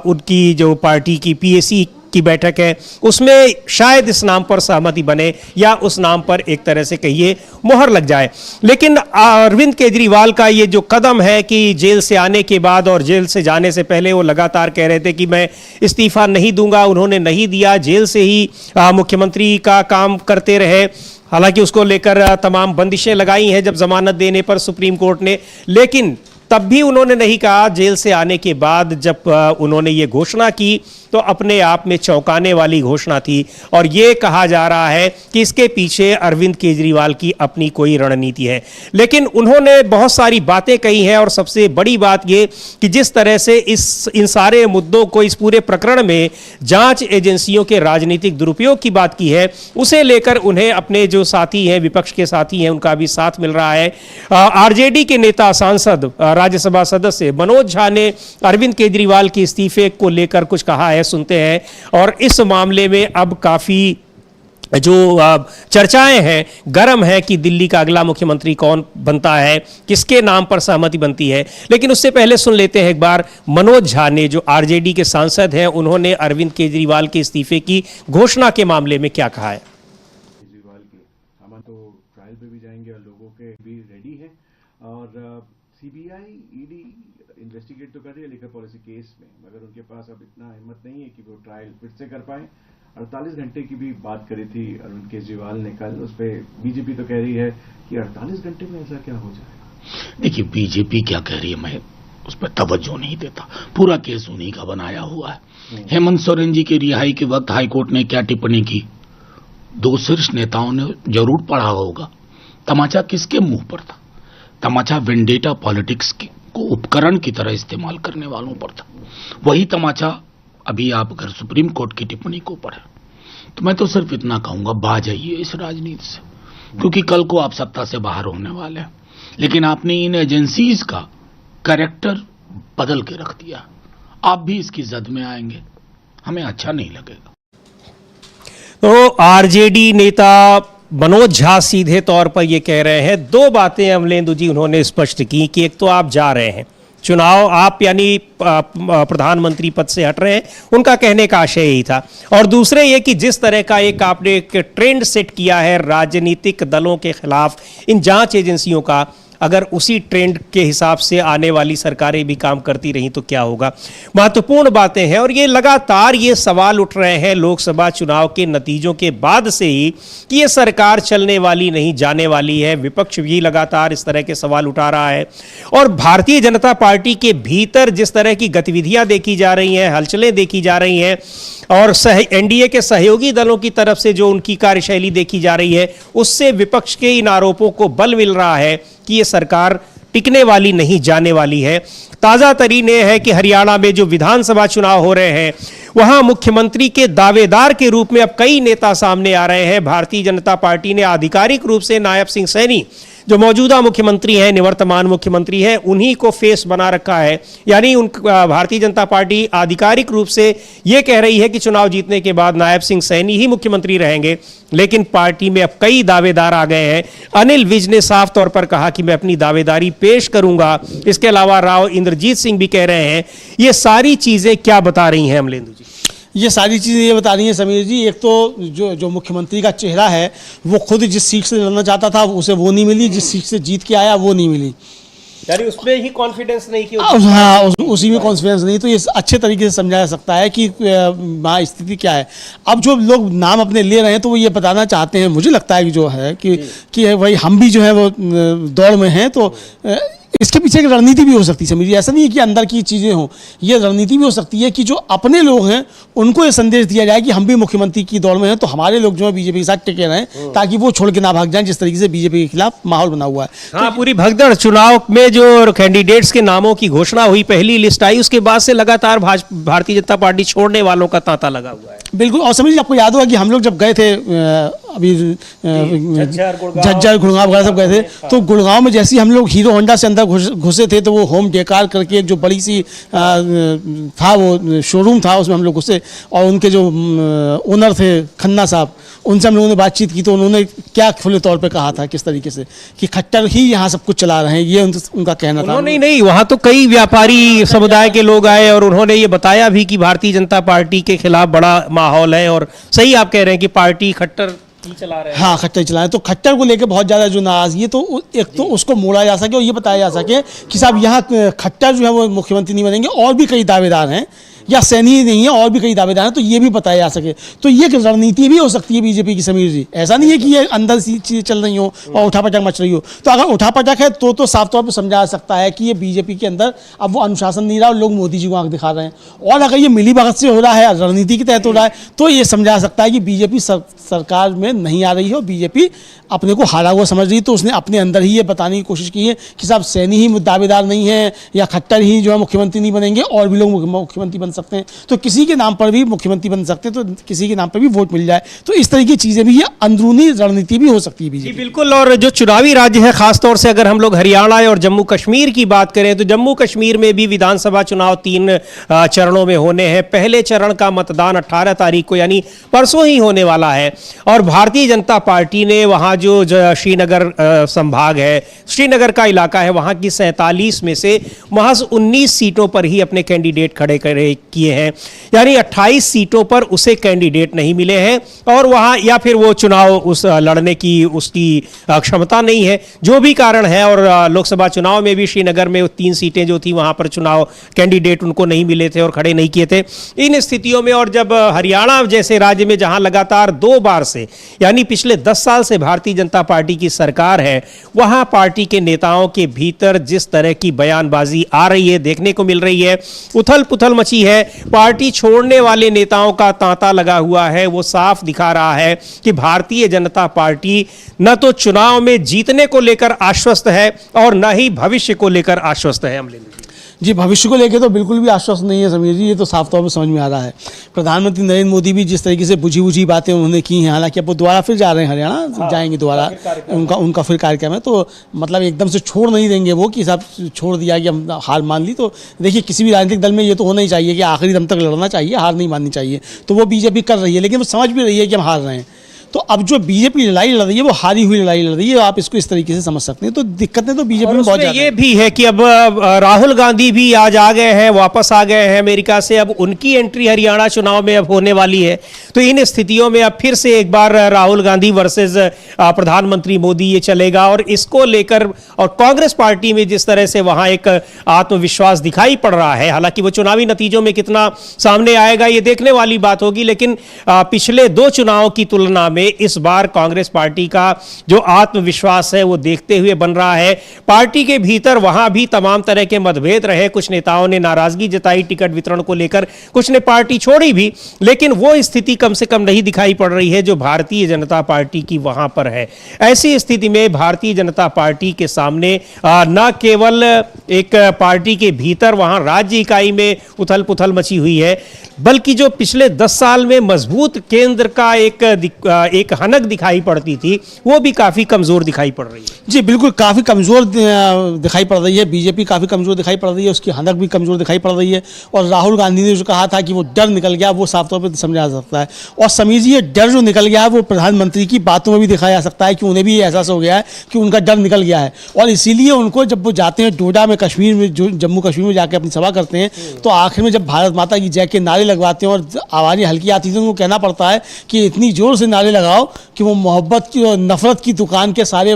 A: उनकी जो पार्टी की पीएसी की बैठक है उसमें शायद इस नाम पर सहमति बने, या उस नाम पर एक तरह से कहिए मोहर लग जाए। लेकिन अरविंद केजरीवाल का ये जो कदम है कि जेल से आने के बाद और जेल से जाने से पहले वो लगातार कह रहे थे कि मैं इस्तीफा नहीं दूंगा, उन्होंने नहीं दिया, जेल से ही मुख्यमंत्री का काम करते रहे। हालांकि उसको लेकर तमाम बंदिशें लगाई हैं जब जमानत देने पर सुप्रीम कोर्ट ने, लेकिन तब भी उन्होंने नहीं कहा। जेल से आने के बाद जब उन्होंने ये घोषणा की तो अपने आप में चौंकाने वाली घोषणा थी, और ये कहा जा रहा है कि इसके पीछे अरविंद केजरीवाल की अपनी कोई रणनीति है। लेकिन उन्होंने बहुत सारी बातें कही हैं, और सबसे बड़ी बात ये कि जिस तरह से इन सारे मुद्दों को, इस पूरे प्रकरण में जांच एजेंसियों के राजनीतिक दुरुपयोग की बात की है, उसे लेकर उन्हें अपने जो साथी हैं, विपक्ष के साथी हैं, उनका भी साथ मिल रहा है। आरजेडी के नेता, सांसद, राज्यसभा सदस्य मनोज झा ने अरविंद केजरीवाल के इस्तीफे को लेकर कुछ कहा है, सुनते हैं। और इस मामले में अब काफी जो चर्चाएं हैं, गर्म है कि दिल्ली का अगला मुख्यमंत्री कौन बनता है, किसके नाम पर सहमति बनती है। लेकिन उससे पहले सुन लेते हैं एक बार मनोज झा ने, जो आरजेडी के सांसद हैं, उन्होंने अरविंद केजरीवाल के इस्तीफे की घोषणा के मामले में क्या कहा है।
F: केजरीवाल के हम तो ट्रायल पे भी जाएंगे और लोगों के भी रेडी है, और सीबीआई ईडी इन्वेस्टिगेट तो कर रही है लिकर पॉलिसी केस में, मगर उनके पास अब इतना हिम्मत नहीं है कि वो ट्रायल फिर से कर पाए। 48 घंटे की भी बात करी थी अरविंद केजरीवाल ने कल, उस पर बीजेपी तो कह रही है कि 48 घंटे में ऐसा क्या हो जाएगा।
G: देखिए, बीजेपी क्या कह रही है मैं उस पर तवज्जो नहीं देता, पूरा केस उन्हीं का बनाया हुआ है। हेमंत सोरेन जी की रिहाई के वक्त हाईकोर्ट ने क्या टिप्पणी की, दो शीर्ष नेताओं ने जरूर पढ़ा होगा। तमाचा किसके मुंह पर था? तमाचा वेंडेटा पॉलिटिक्स को उपकरण की तरह इस्तेमाल करने वालों पर था। वही तमाचा अभी आप अगर सुप्रीम कोर्ट की टिप्पणी को पढ़े, तो मैं तो सिर्फ इतना कहूंगा, बाज आइए इस राजनीति से, क्योंकि कल को आप सत्ता से बाहर होने वाले हैं। लेकिन आपने इन एजेंसीज का कैरेक्टर बदल के रख दिया, आप भी इसकी जद में आएंगे, हमें अच्छा नहीं लगेगा।
A: तो आरजेडी नेता मनोज झा सीधे तौर पर यह कह रहे हैं, दो बातें अमलेंदु जी उन्होंने स्पष्ट की कि एक तो आप जा रहे हैं चुनाव, आप यानी प्रधानमंत्री पद से हट रहे हैं, उनका कहने का आशय यही था। और दूसरे ये कि जिस तरह का एक आपने एक ट्रेंड सेट किया है राजनीतिक दलों के खिलाफ इन जांच एजेंसियों का, अगर उसी ट्रेंड के हिसाब से आने वाली सरकारें भी काम करती रहीं तो क्या होगा। महत्वपूर्ण बातें हैं, और ये लगातार ये सवाल उठ रहे हैं लोकसभा चुनाव के नतीजों के बाद से ही कि ये सरकार चलने वाली नहीं जाने वाली है। विपक्ष भी लगातार इस तरह के सवाल उठा रहा है, और भारतीय जनता पार्टी के भीतर जिस तरह की गतिविधियां देखी जा रही हैं, हलचलें देखी जा रही हैं, और एनडीए के सहयोगी दलों की तरफ से जो उनकी कार्यशैली देखी जा रही है, उससे विपक्ष के इन आरोपों को बल मिल रहा है कि ये सरकार टिकने वाली नहीं जाने वाली है। ताजा तरीन यह है कि हरियाणा में जो विधानसभा चुनाव हो रहे हैं, वहां मुख्यमंत्री के दावेदार के रूप में अब कई नेता सामने आ रहे हैं। भारतीय जनता पार्टी ने आधिकारिक रूप से नायब सिंह सैनी, जो मौजूदा मुख्यमंत्री हैं, निवर्तमान मुख्यमंत्री हैं, उन्हीं को फेस बना रखा है। यानी भारतीय जनता पार्टी आधिकारिक रूप से यह कह रही है कि चुनाव जीतने के बाद नायब सिंह सैनी ही मुख्यमंत्री रहेंगे। लेकिन पार्टी में अब कई दावेदार आ गए हैं। अनिल विज ने साफ तौर पर कहा कि मैं अपनी दावेदारी पेश करूंगा। इसके अलावा राव इंद्रजीत सिंह भी कह रहे हैं। ये सारी चीजें क्या बता रही हैं अमलेंदु जी?
B: ये सारी चीज़ें ये बता रही हैं समीर जी, एक तो जो मुख्यमंत्री का चेहरा है, वो खुद जिस सीट से लड़ना चाहता था उसे वो नहीं मिली, जिस सीट से जीत के आया वो नहीं मिली,
A: यानी उसमें ही कॉन्फिडेंस नहीं कि
B: हाँ, उसी में कॉन्फिडेंस नहीं। तो ये अच्छे तरीके से समझाया जा सकता है कि वहाँ स्थिति क्या है। अब जो लोग नाम अपने ले रहे हैं तो वो ये बताना चाहते हैं, मुझे लगता है कि जो है कि भाई हम भी जो है वो दौड़ में हैं, तो इसके पीछे एक रणनीति भी हो सकती है समीर जी। ऐसा नहीं है कि अंदर की चीज़ें हों, ये रणनीति भी हो सकती है कि जो अपने लोग हैं उनको ये संदेश दिया जाए कि हम भी मुख्यमंत्री की दौड़ में हैं, तो हमारे लोग जो है बीजेपी के साथ टिके रहें, ताकि वो छोड़ के ना भाग जाएं, जिस तरीके से बीजेपी के खिलाफ माहौल बना हुआ है।
A: हाँ, पूरी भगदड़ चुनाव में जो कैंडिडेट्स के नामों की घोषणा हुई, पहली लिस्ट आई, उसके बाद से लगातार भारतीय जनता पार्टी छोड़ने वालों का तांता लगा हुआ है।
B: बिल्कुल। और समीर जी, आपको याद होगा कि हम लोग जब गए थे अभी झज्जर, गुड़गांव वगैरह सब गए थे, तो गुड़गांव में जैसे हम लोग हीरो होंडा से अंदर घुसे थे, तो वो होम डेकार करके एक जो बड़ी सी था, वो शोरूम था, उसमें हम लोग घुसे, और उनके जो ओनर थे खन्ना साहब, उनसे हम लोगों ने बातचीत की, तो उन्होंने क्या खुले तौर पे कहा था, किस तरीके से कि खट्टर ही यहाँ सब कुछ चला रहे हैं, ये उनका कहना था।
A: नहीं, वहाँ तो कई व्यापारी समुदाय के लोग आए और उन्होंने ये बताया भी कि भारतीय जनता पार्टी के खिलाफ बड़ा माहौल है, और सही आप कह रहे हैं कि पार्टी खट्टर चला रहे हैं।
B: हाँ, खट्टर चला रहे हैं। तो खट्टर को लेकर बहुत ज़्यादा जो नाराजगी है, तो एक तो उसको मोड़ा जा सके और ये बताया जा सके कि साहब यहाँ खट्टर जो है वो मुख्यमंत्री नहीं बनेंगे, और भी कई दावेदार हैं या सैनी ही नहीं है और भी कई दावेदार हैं, तो ये भी बताया जा सके। तो ये एक रणनीति भी हो सकती है बीजेपी की समीर जी, ऐसा नहीं है कि ये अंदर सी चीज़ें चल रही हो और उठापटक मच रही हो। तो अगर उठापटक है तो साफ तौर पर समझा जा सकता है कि ये बीजेपी के अंदर अब वो अनुशासन नहीं रहा और लोग मोदी जी को आंख दिखा रहे हैं। और अगर ये मिली भगत से हो रहा है, रणनीति के तहत हो रहा है, तो ये समझा जा सकता है कि बीजेपी सरकार में नहीं आ रही है और बीजेपी अपने को हारा हुआ समझ रही है। तो उसने अपने अंदर ही ये बताने की कोशिश की है कि साहब सैनी ही दावेदार नहीं है या खट्टर ही जो है मुख्यमंत्री नहीं बनेंगे, और भी लोग मुख्यमंत्री बन सकते हैं, तो किसी के नाम पर भी मुख्यमंत्री बन सकते हैं, तो किसी के नाम पर भी वोट मिल जाए। तो इस तरह की चीज़ें भी, ये अंदरूनी रणनीति भी हो सकती है
A: जी
B: बीजेपी।
A: बिल्कुल। और जो चुनावी राज्य है, खासतौर से अगर हम लोग हरियाणा और जम्मू कश्मीर की बात करें, तो जम्मू कश्मीर में भी विधानसभा चुनाव 3 चरणों में होने हैं। पहले चरण का मतदान 18 तारीख को यानी परसों ही होने वाला है। और भारतीय जनता पार्टी ने वहाँ जो श्रीनगर संभाग है, श्रीनगर का इलाका है, वहाँ की 47 में से महज 19 सीटों पर ही अपने कैंडिडेट खड़े किए हैं। यानी 28 सीटों पर उसे कैंडिडेट नहीं मिले हैं और वहाँ या फिर वो चुनाव उस लड़ने की उसकी क्षमता नहीं है, जो भी कारण है। और लोकसभा चुनाव में भी श्रीनगर में 3 सीटें जो थी वहाँ पर चुनाव कैंडिडेट उनको नहीं मिले थे और खड़े नहीं किए थे। इन स्थितियों में और जब हरियाणा जैसे राज्य में जहाँ लगातार 2 बार से यानी पिछले 10 साल से भारतीय जनता पार्टी की सरकार है, वहाँ पार्टी के नेताओं के भीतर जिस तरह की बयानबाजी आ रही है, देखने को मिल रही है, उथल पुथल मची है, पार्टी छोड़ने वाले नेताओं का तांता लगा हुआ है। वो साफ दिखा रहा है कि भारतीय जनता पार्टी न तो चुनाव में जीतने को लेकर आश्वस्त है और न ही भविष्य को लेकर आश्वस्त है।
B: जी, भविष्य को लेकर तो बिल्कुल भी आश्वस्त नहीं है समीर जी, ये तो साफ तौर पर समझ में आ रहा है। प्रधानमंत्री नरेंद्र मोदी भी जिस तरीके से बुझी बातें उन्होंने की हैं, हालांकि अब वो दोबारा फिर जा रहे हैं हरियाणा, जाएंगे दोबारा, उनका फिर कार्यक्रम है, तो मतलब एकदम से छोड़ नहीं देंगे वो कि साहब छोड़ दिया कि हम हार मान ली। तो देखिए, किसी भी राजनीतिक दल में ये तो होना ही चाहिए कि आखिरी दम तक लड़ना चाहिए, हार नहीं माननी चाहिए। तो वो बीजेपी कर रही है, लेकिन वो समझ भी रही है कि हम हार रहे हैं। तो अब जो बीजेपी लड़ाई लड़ रही है वो हारी हुई लड़ाई लड़ रही है, आप इसको इस तरीके से समझ सकते हैं। तो दिक्कतें तो बीजेपी में बहुत ज़्यादा
A: ये भी है कि अब राहुल गांधी भी आज आ गए हैं, वापस आ गए हैं अमेरिका से। अब उनकी एंट्री हरियाणा चुनाव में अब होने वाली है। तो इन स्थितियों में अब फिर से एक बार राहुल गांधी वर्सेस प्रधानमंत्री मोदी ये चलेगा। और इसको लेकर और कांग्रेस पार्टी में जिस तरह से वहां एक आत्मविश्वास दिखाई पड़ रहा है, हालांकि वो चुनावी नतीजों में कितना सामने आएगा ये देखने वाली बात होगी, लेकिन पिछले 2 चुनाव की तुलना में इस बार कांग्रेस पार्टी का जो आत्मविश्वास है वो देखते हुए बन रहा है। पार्टी के भीतर वहां भी तमाम तरह के मतभेद रहे, कुछ नेताओं ने नाराजगी जताई टिकट वितरण को लेकर, कुछ ने पार्टी छोड़ी भी, लेकिन वो स्थिति कम से कम नहीं दिखाई पड़ रही है जो भारतीय जनता पार्टी की वहां पर है। ऐसी स्थिति में भारतीय जनता पार्टी के सामने न केवल एक पार्टी के भीतर वहां राज्य इकाई में उथल पुथल मची हुई है, बल्कि जो पिछले 10 साल में मजबूत केंद्र का एक हनक दिखाई पड़ती थी, वो भी काफी कमजोर दिखाई पड़ रही है।
B: जी बिल्कुल, काफ़ी कमज़ोर दिखाई पड़ रही है। बीजेपी काफ़ी कमज़ोर दिखाई पड़ रही है, उसकी हनक भी कमज़ोर दिखाई पड़ रही है। और राहुल गांधी ने जो कहा था कि वो डर निकल गया, वो साफ तौर पर समझा जा सकता है। और समीर जी, ये डर जो निकल गया है वो प्रधानमंत्री की बातों में भी दिखाया जा सकता है कि उन्हें भी ये एहसास हो गया है कि उनका डर निकल गया है। और इसीलिए उनको जब वो जाते हैं डोडा में, कश्मीर में, जो जम्मू कश्मीर में जाकर अपनी सभा करते हैं, तो आखिर में जब भारत माता की जय के नारे लगवाते हैं और आवाज़ें हल्की आती थी, तो उनको कहना पड़ता है कि इतनी जोर से नारे लगाओ कि वो मोहब्बत की और नफरत की दुकान के सारे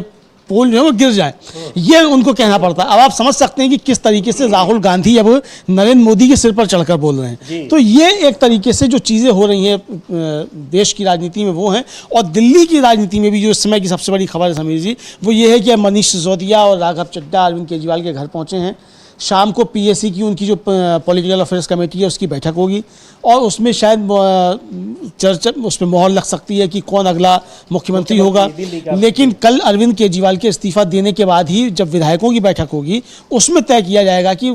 B: पोल जो है वो गिर जाए। ये उनको कहना पड़ता है। अब आप समझ सकते हैं कि किस तरीके से राहुल गांधी अब नरेंद्र मोदी के सिर पर चढ़कर बोल रहे हैं। तो ये एक तरीके से जो चीज़ें हो रही हैं देश की राजनीति में वो हैं। और दिल्ली की राजनीति में भी जो इस समय की सबसे बड़ी खबर है समीर जी, वो ये है कि मनीष सिसोदिया और राघव चड्ढा अरविंद केजरीवाल के घर पहुँचे हैं। शाम को पीएससी की उनकी जो पॉलिटिकल अफेयर्स कमेटी है उसकी बैठक होगी और उसमें शायद चर्चा, उसमें मोहर लग सकती है कि कौन अगला मुख्यमंत्री होगा। लेकिन कल अरविंद केजरीवाल के इस्तीफा देने के बाद ही जब विधायकों की बैठक होगी उसमें तय किया जाएगा कि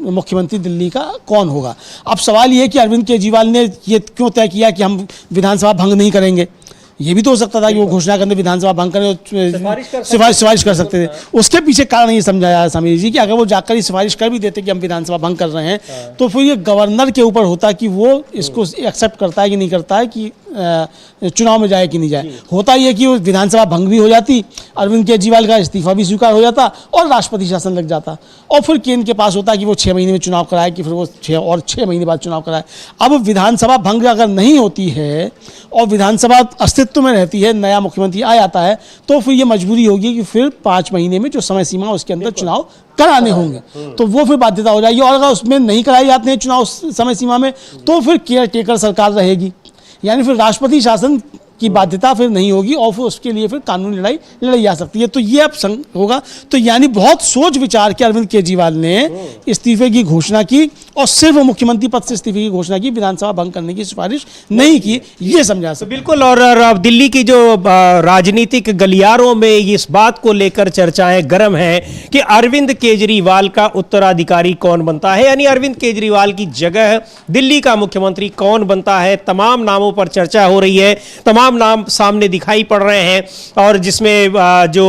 B: मुख्यमंत्री दिल्ली का कौन होगा। अब सवाल ये है कि अरविंद केजरीवाल ने ये क्यों तय किया कि हम विधानसभा भंग नहीं करेंगे। ये भी तो हो सकता था कि वो घोषणा करने विधानसभा भंग करें, सिफारिश कर सकते थे। उसके पीछे कारण ये समझाया समीर जी कि अगर वो जाकर ही सिफारिश कर भी देते कि हम विधानसभा भंग कर रहे हैं, तो फिर ये गवर्नर के ऊपर होता कि वो इसको एक्सेप्ट करता है कि नहीं करता है कि चुनाव में जाए कि नहीं जाए। होता ये कि वो विधानसभा भंग भी हो जाती, अरविंद केजरीवाल का इस्तीफा भी स्वीकार हो जाता और राष्ट्रपति शासन लग जाता। और फिर केंद्र के पास होता कि वो 6 महीने में चुनाव कराए कि फिर वो 6 महीने बाद चुनाव कराए। अब विधानसभा भंग अगर नहीं होती है और विधानसभा अस्तित्व अस्तित्व में रहती है, नया मुख्यमंत्री आ जाता है, तो फिर ये मजबूरी होगी कि फिर 5 महीने में जो समय सीमा उसके अंदर चुनाव कराने होंगे, तो वो फिर बाध्यता हो जाएगी। और अगर उसमें नहीं कराए जाते हैं चुनाव समय सीमा में, तो फिर केयर टेकर सरकार रहेगी, यानी फिर राष्ट्रपति शासन की बाध्यता फिर नहीं होगी और फिर उसके लिए फिर कानूनी लड़ाई लड़ी जा सकती है। तो ये अब होगा। तो यानी बहुत सोच विचार के अरविंद केजरीवाल ने इस्तीफे की घोषणा की और सिर्फ मुख्यमंत्री पद से इस्तीफे की घोषणा की, विधानसभा भंग करने की सिफारिश नहीं की, ये समझा सकते।
A: बिल्कुल। और अब दिल्ली की जो राजनीतिक गलियारों में इस बात को लेकर चर्चाएं गर्म हैं कि अरविंद केजरीवाल का उत्तराधिकारी कौन बनता है, यानी अरविंद केजरीवाल की जगह दिल्ली का मुख्यमंत्री कौन बनता है। तमाम नामों पर चर्चा हो रही है, तमाम नाम सामने दिखाई पड़ रहे हैं, और जिसमें जो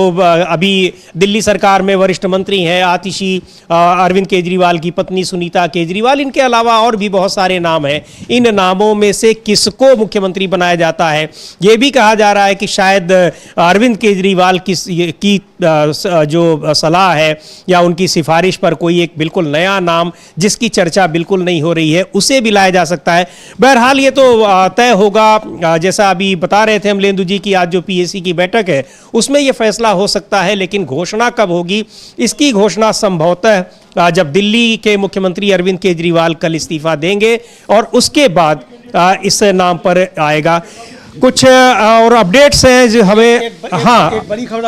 A: अभी दिल्ली सरकार में वरिष्ठ मंत्री हैं आतिशी, अरविंद केजरीवाल की पत्नी सुनीता केजरीवाल, इनके अलावा और भी बहुत सारे नाम हैं। इन नामों में से किसको मुख्यमंत्री बनाया जाता है, यह भी कहा जा रहा है कि शायद अरविंद केजरीवाल की जो सलाह है या उनकी सिफारिश पर कोई एक बिल्कुल नया नाम जिसकी चर्चा बिल्कुल नहीं हो रही है उसे भी लाया जा सकता है। बहरहाल ये तो तय होगा। जैसा अभी बता रहे थे अमलेंदु जी की आज जो पीएसी की बैठक है उसमें यह फैसला हो सकता है, लेकिन घोषणा कब होगी, इसकी घोषणा संभवतः जब दिल्ली के मुख्यमंत्री अरविंद केजरीवाल कल इस्तीफा देंगे और उसके बाद इस नाम पर आएगा। कुछ और अपडेट्स हैं जो हमें, हाँ,
B: एक बड़ी खबर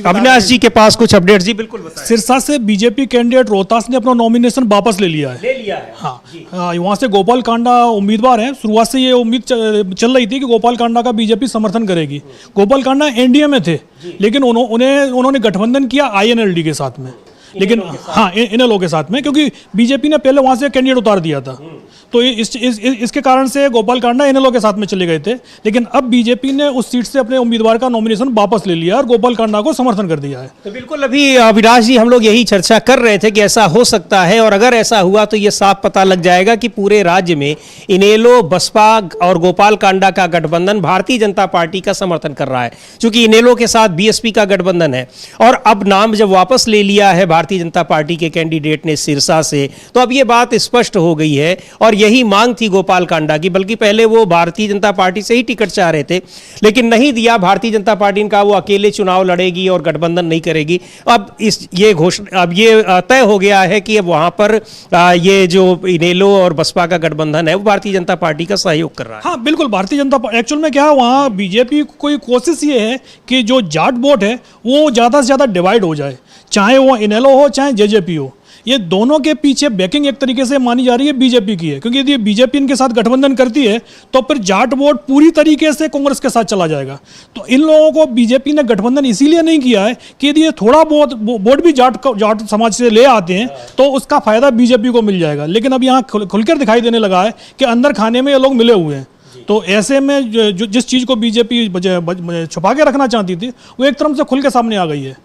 A: अविनाश जी के पास कुछ अपडेट्स, जी बिल्कुल बताएं।
H: सिरसा से बीजेपी कैंडिडेट रोहतास ने अपना नॉमिनेशन वापस ले लिया है। हाँ, वहाँ से गोपाल कांडा उम्मीदवार हैं। शुरुआत से ये उम्मीद चल रही थी कि गोपाल कांडा का बीजेपी समर्थन करेगी। गोपाल कांडा एनडीए में थे, लेकिन उन्होंने गठबंधन किया आईएनएलडी के साथ में, लेकिन हाँ इनेलो के साथ में, क्योंकि बीजेपी ने पहले वहाँ से कैंडिडेट उतार दिया था। तो इसके कारण से गोपाल कांडा इनेलो के साथ में चले गए थे, लेकिन अब बीजेपी ने उस सीट से अपने उम्मीदवार का नॉमिनेशन वापस ले लिया और गोपाल कांडा को समर्थन कर दिया है।
A: तो बिल्कुल, अभी अविनाश जी हम लोग यही चर्चा कर रहे थे कि ऐसा हो सकता है, और अगर ऐसा हुआ तो ये साफ पता लग जाएगा कि पूरे राज्य में इनेलो, बसपा और गोपाल कांडा का गठबंधन भारतीय जनता पार्टी का समर्थन कर रहा है, क्योंकि इनेलो के साथ बीएसपी का गठबंधन है। और अब नाम जब वापस ले लिया है भारतीय जनता पार्टी के कैंडिडेट ने सिरसा से, तो अब ये बात स्पष्ट हो गई है। और यही मांग थी गोपाल कांडा की, बल्कि पहले वो भारतीय जनता पार्टी से ही टिकट चाह रहे थे, लेकिन नहीं दिया। भारतीय जनता पार्टी ने कहा वो अकेले चुनाव लड़ेगी और गठबंधन नहीं करेगी। अब ये घोषणा, अब ये तय हो गया है कि अब वहां पर ये जो इनेलो और बसपा का गठबंधन है वो भारतीय जनता पार्टी का सहयोग कर रहा है।
H: हाँ बिल्कुल, भारतीय जनता एक्चुअल में क्या है, वहाँ बीजेपी कोई कोशिश ये है कि जो जाट वोट है वो ज़्यादा से ज़्यादा डिवाइड हो जाए, चाहे वो इनेलो हो चाहे जेजेपी हो। ये दोनों के पीछे बैकिंग एक तरीके से मानी जा रही है बीजेपी की है, क्योंकि यदि बीजेपी इनके साथ गठबंधन करती है तो फिर जाट वोट पूरी तरीके से कांग्रेस के साथ चला जाएगा। तो इन लोगों को बीजेपी ने गठबंधन इसीलिए नहीं किया है कि यदि ये थोड़ा बहुत वोट भी जाट समाज से ले आते हैं तो उसका फायदा बीजेपी को मिल जाएगा। लेकिन अब यहाँ खुलकर दिखाई देने लगा है कि अंदर खाने में ये लोग मिले हुए हैं। तो ऐसे में जो जिस चीज़ को बीजेपी छुपा के रखना चाहती थी वो एक तरफ से खुल के सामने आ गई है।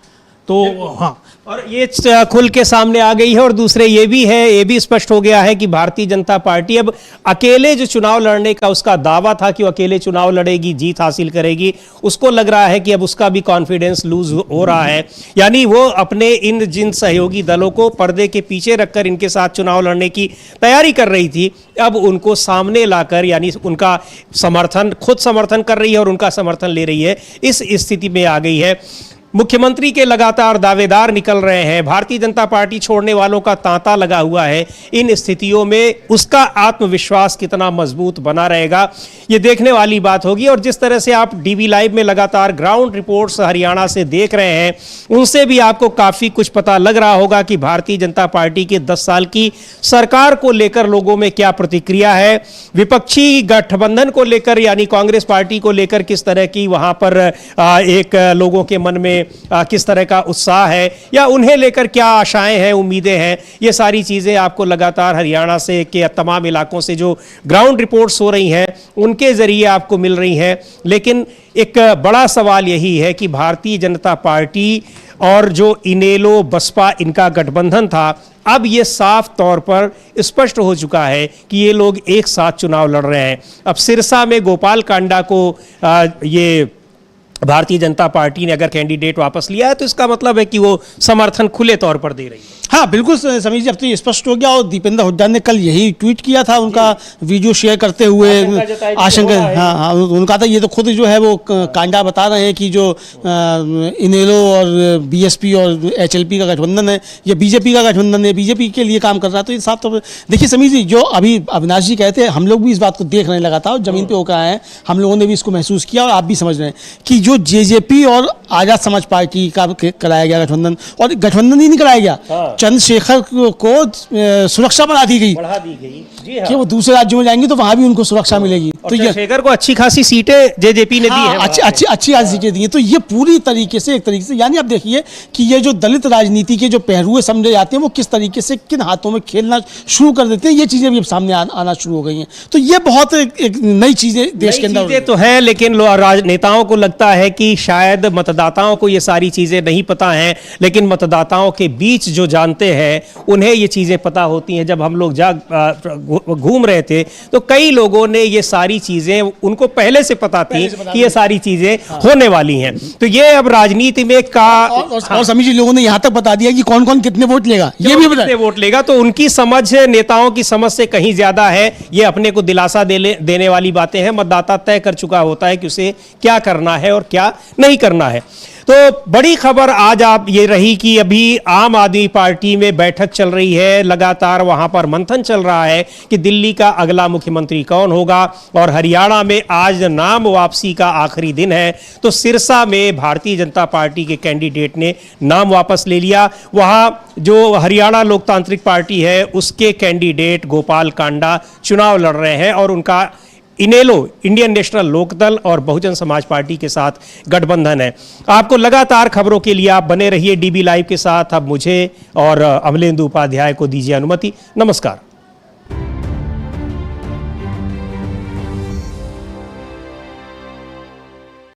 H: तो हाँ,
A: और ये खुल के सामने आ गई है। और दूसरे ये भी है, ये भी स्पष्ट हो गया है कि भारतीय जनता पार्टी अब अकेले जो चुनाव लड़ने का उसका दावा था कि वो अकेले चुनाव लड़ेगी, जीत हासिल करेगी, उसको लग रहा है कि अब उसका भी कॉन्फिडेंस लूज हो रहा है। यानी वो अपने इन जिन सहयोगी दलों को पर्दे के पीछे रखकर इनके साथ चुनाव लड़ने की तैयारी कर रही थी, अब उनको सामने लाकर, यानी उनका समर्थन, खुद समर्थन कर रही है और उनका समर्थन ले रही है, इस स्थिति में आ गई है। मुख्यमंत्री के लगातार दावेदार निकल रहे हैं, भारतीय जनता पार्टी छोड़ने वालों का तांता लगा हुआ है। इन स्थितियों में उसका आत्मविश्वास कितना मजबूत बना रहेगा ये देखने वाली बात होगी। और जिस तरह से आप डीबी लाइव में लगातार ग्राउंड रिपोर्ट्स हरियाणा से देख रहे हैं, उनसे भी आपको काफ़ी कुछ पता लग रहा होगा कि भारतीय जनता पार्टी के 10 साल की सरकार को लेकर लोगों में क्या प्रतिक्रिया है, विपक्षी गठबंधन को लेकर यानी कांग्रेस पार्टी को लेकर किस तरह की वहाँ पर एक लोगों के मन में किस तरह का उत्साह है, या उन्हें लेकर क्या आशाएं हैं, उम्मीदें हैं। ये सारी चीज़ें आपको लगातार हरियाणा से के तमाम इलाकों से जो ग्राउंड रिपोर्ट्स हो रही हैं उनके ज़रिए आपको मिल रही हैं। लेकिन एक बड़ा सवाल यही है कि भारतीय जनता पार्टी और जो इनेलो, बसपा, इनका गठबंधन था, अब ये साफ तौर पर स्पष्ट हो चुका है कि ये लोग एक साथ चुनाव लड़ रहे हैं। अब सिरसा में गोपाल कांडा को ये भारतीय जनता पार्टी ने अगर कैंडिडेट वापस लिया है तो इसका मतलब है कि वो समर्थन खुले तौर पर दे रही है।
B: हाँ बिल्कुल समीर जी, अब तो ये स्पष्ट हो गया। और दीपेंद्र हुड्डा ने कल यही ट्वीट किया था, उनका वीडियो शेयर करते हुए आशंका, हाँ उनका था। ये तो खुद जो है वो कांडा बता रहे हैं कि जो इनेलो और बीएसपी और एचएलपी का गठबंधन है, ये बीजेपी का गठबंधन है, बीजेपी के लिए काम कर रहा है। तो ये साफ तौर पर देखिए समीर जी, जो अभी अविनाश जी कहते हैं, हम लोग भी इस बात को देख रहे हैं लगातार, जमीन पे होकर आए हैं, हम लोगों ने भी इसको महसूस किया और आप भी समझ रहे हैं कि जो जेजेपी और आजाद समाज पार्टी का कराया गया गठबंधन, और गठबंधन ही नहीं कराया गया, चंद्रशेखर को सुरक्षा बढ़ा दी गई
A: जी हाँ।
B: कि वो दूसरे राज्यों में जाएंगे तो वहां भी उनको सुरक्षा मिलेगी। तो ये
A: चंद्रशेखर को अच्छी खासी सीटें जेजेपी ने दी हैं।
B: अच्छी खासी सीटें दी हैं। तो ये पूरी तरीके से, एक तरीके से, यानी आप देखिए कि ये जो दलित राजनीति के जो पहलू समझे जाते हैं, वो किस तरीके से किन हाथों में खेलना शुरू कर देते हैं, ये चीजें भी अब सामने आना शुरू हो गई हैं। तो ये बहुत एक नई चीजें देश के अंदर
A: तो है, लेकिन नेताओं को लगता है कि शायद मतदाताओं को ये सारी चीजें नहीं पता हैं, लेकिन मतदाताओं के बीच जो जानते हैं उन्हें ये चीजें पता होती हैं। जब हम लोग घूम रहे थे तो कई लोगों ने ये सारी चीजें, उनको पहले से पता थी कि ये सारी चीजें होने वाली हैं। तो ये अब राजनीति में
B: और समीर जी, लोगों ने यहां तक बता दिया कि कौन कौन कितने वोट लेगा, ये भी
A: कितने वोट लेगा। तो उनकी समझ नेताओं की समझ से कहीं ज्यादा है। ये अपने को दिलासा देने वाली बातें हैं। मतदाता तय कर चुका होता है कि उसे क्या करना है और क्या नहीं करना है। तो बड़ी खबर आज आप ये रही कि अभी आम आदमी पार्टी में बैठक चल रही है, लगातार वहां पर मंथन चल रहा है कि दिल्ली का अगला मुख्यमंत्री कौन होगा। और हरियाणा में आज नाम वापसी का आखिरी दिन है, तो सिरसा में भारतीय जनता पार्टी के कैंडिडेट ने नाम वापस ले लिया। वहां जो हरियाणा लोकतांत्रिक पार्टी है उसके कैंडिडेट गोपाल कांडा चुनाव लड़ रहे हैं और उनका इनेलो, इंडियन नेशनल लोकदल और बहुजन समाज पार्टी के साथ गठबंधन है। आपको लगातार खबरों के लिए आप बने रहिए डीबी लाइव के साथ। अब मुझे और अमलेंदु उपाध्याय को दीजिए अनुमति। नमस्कार।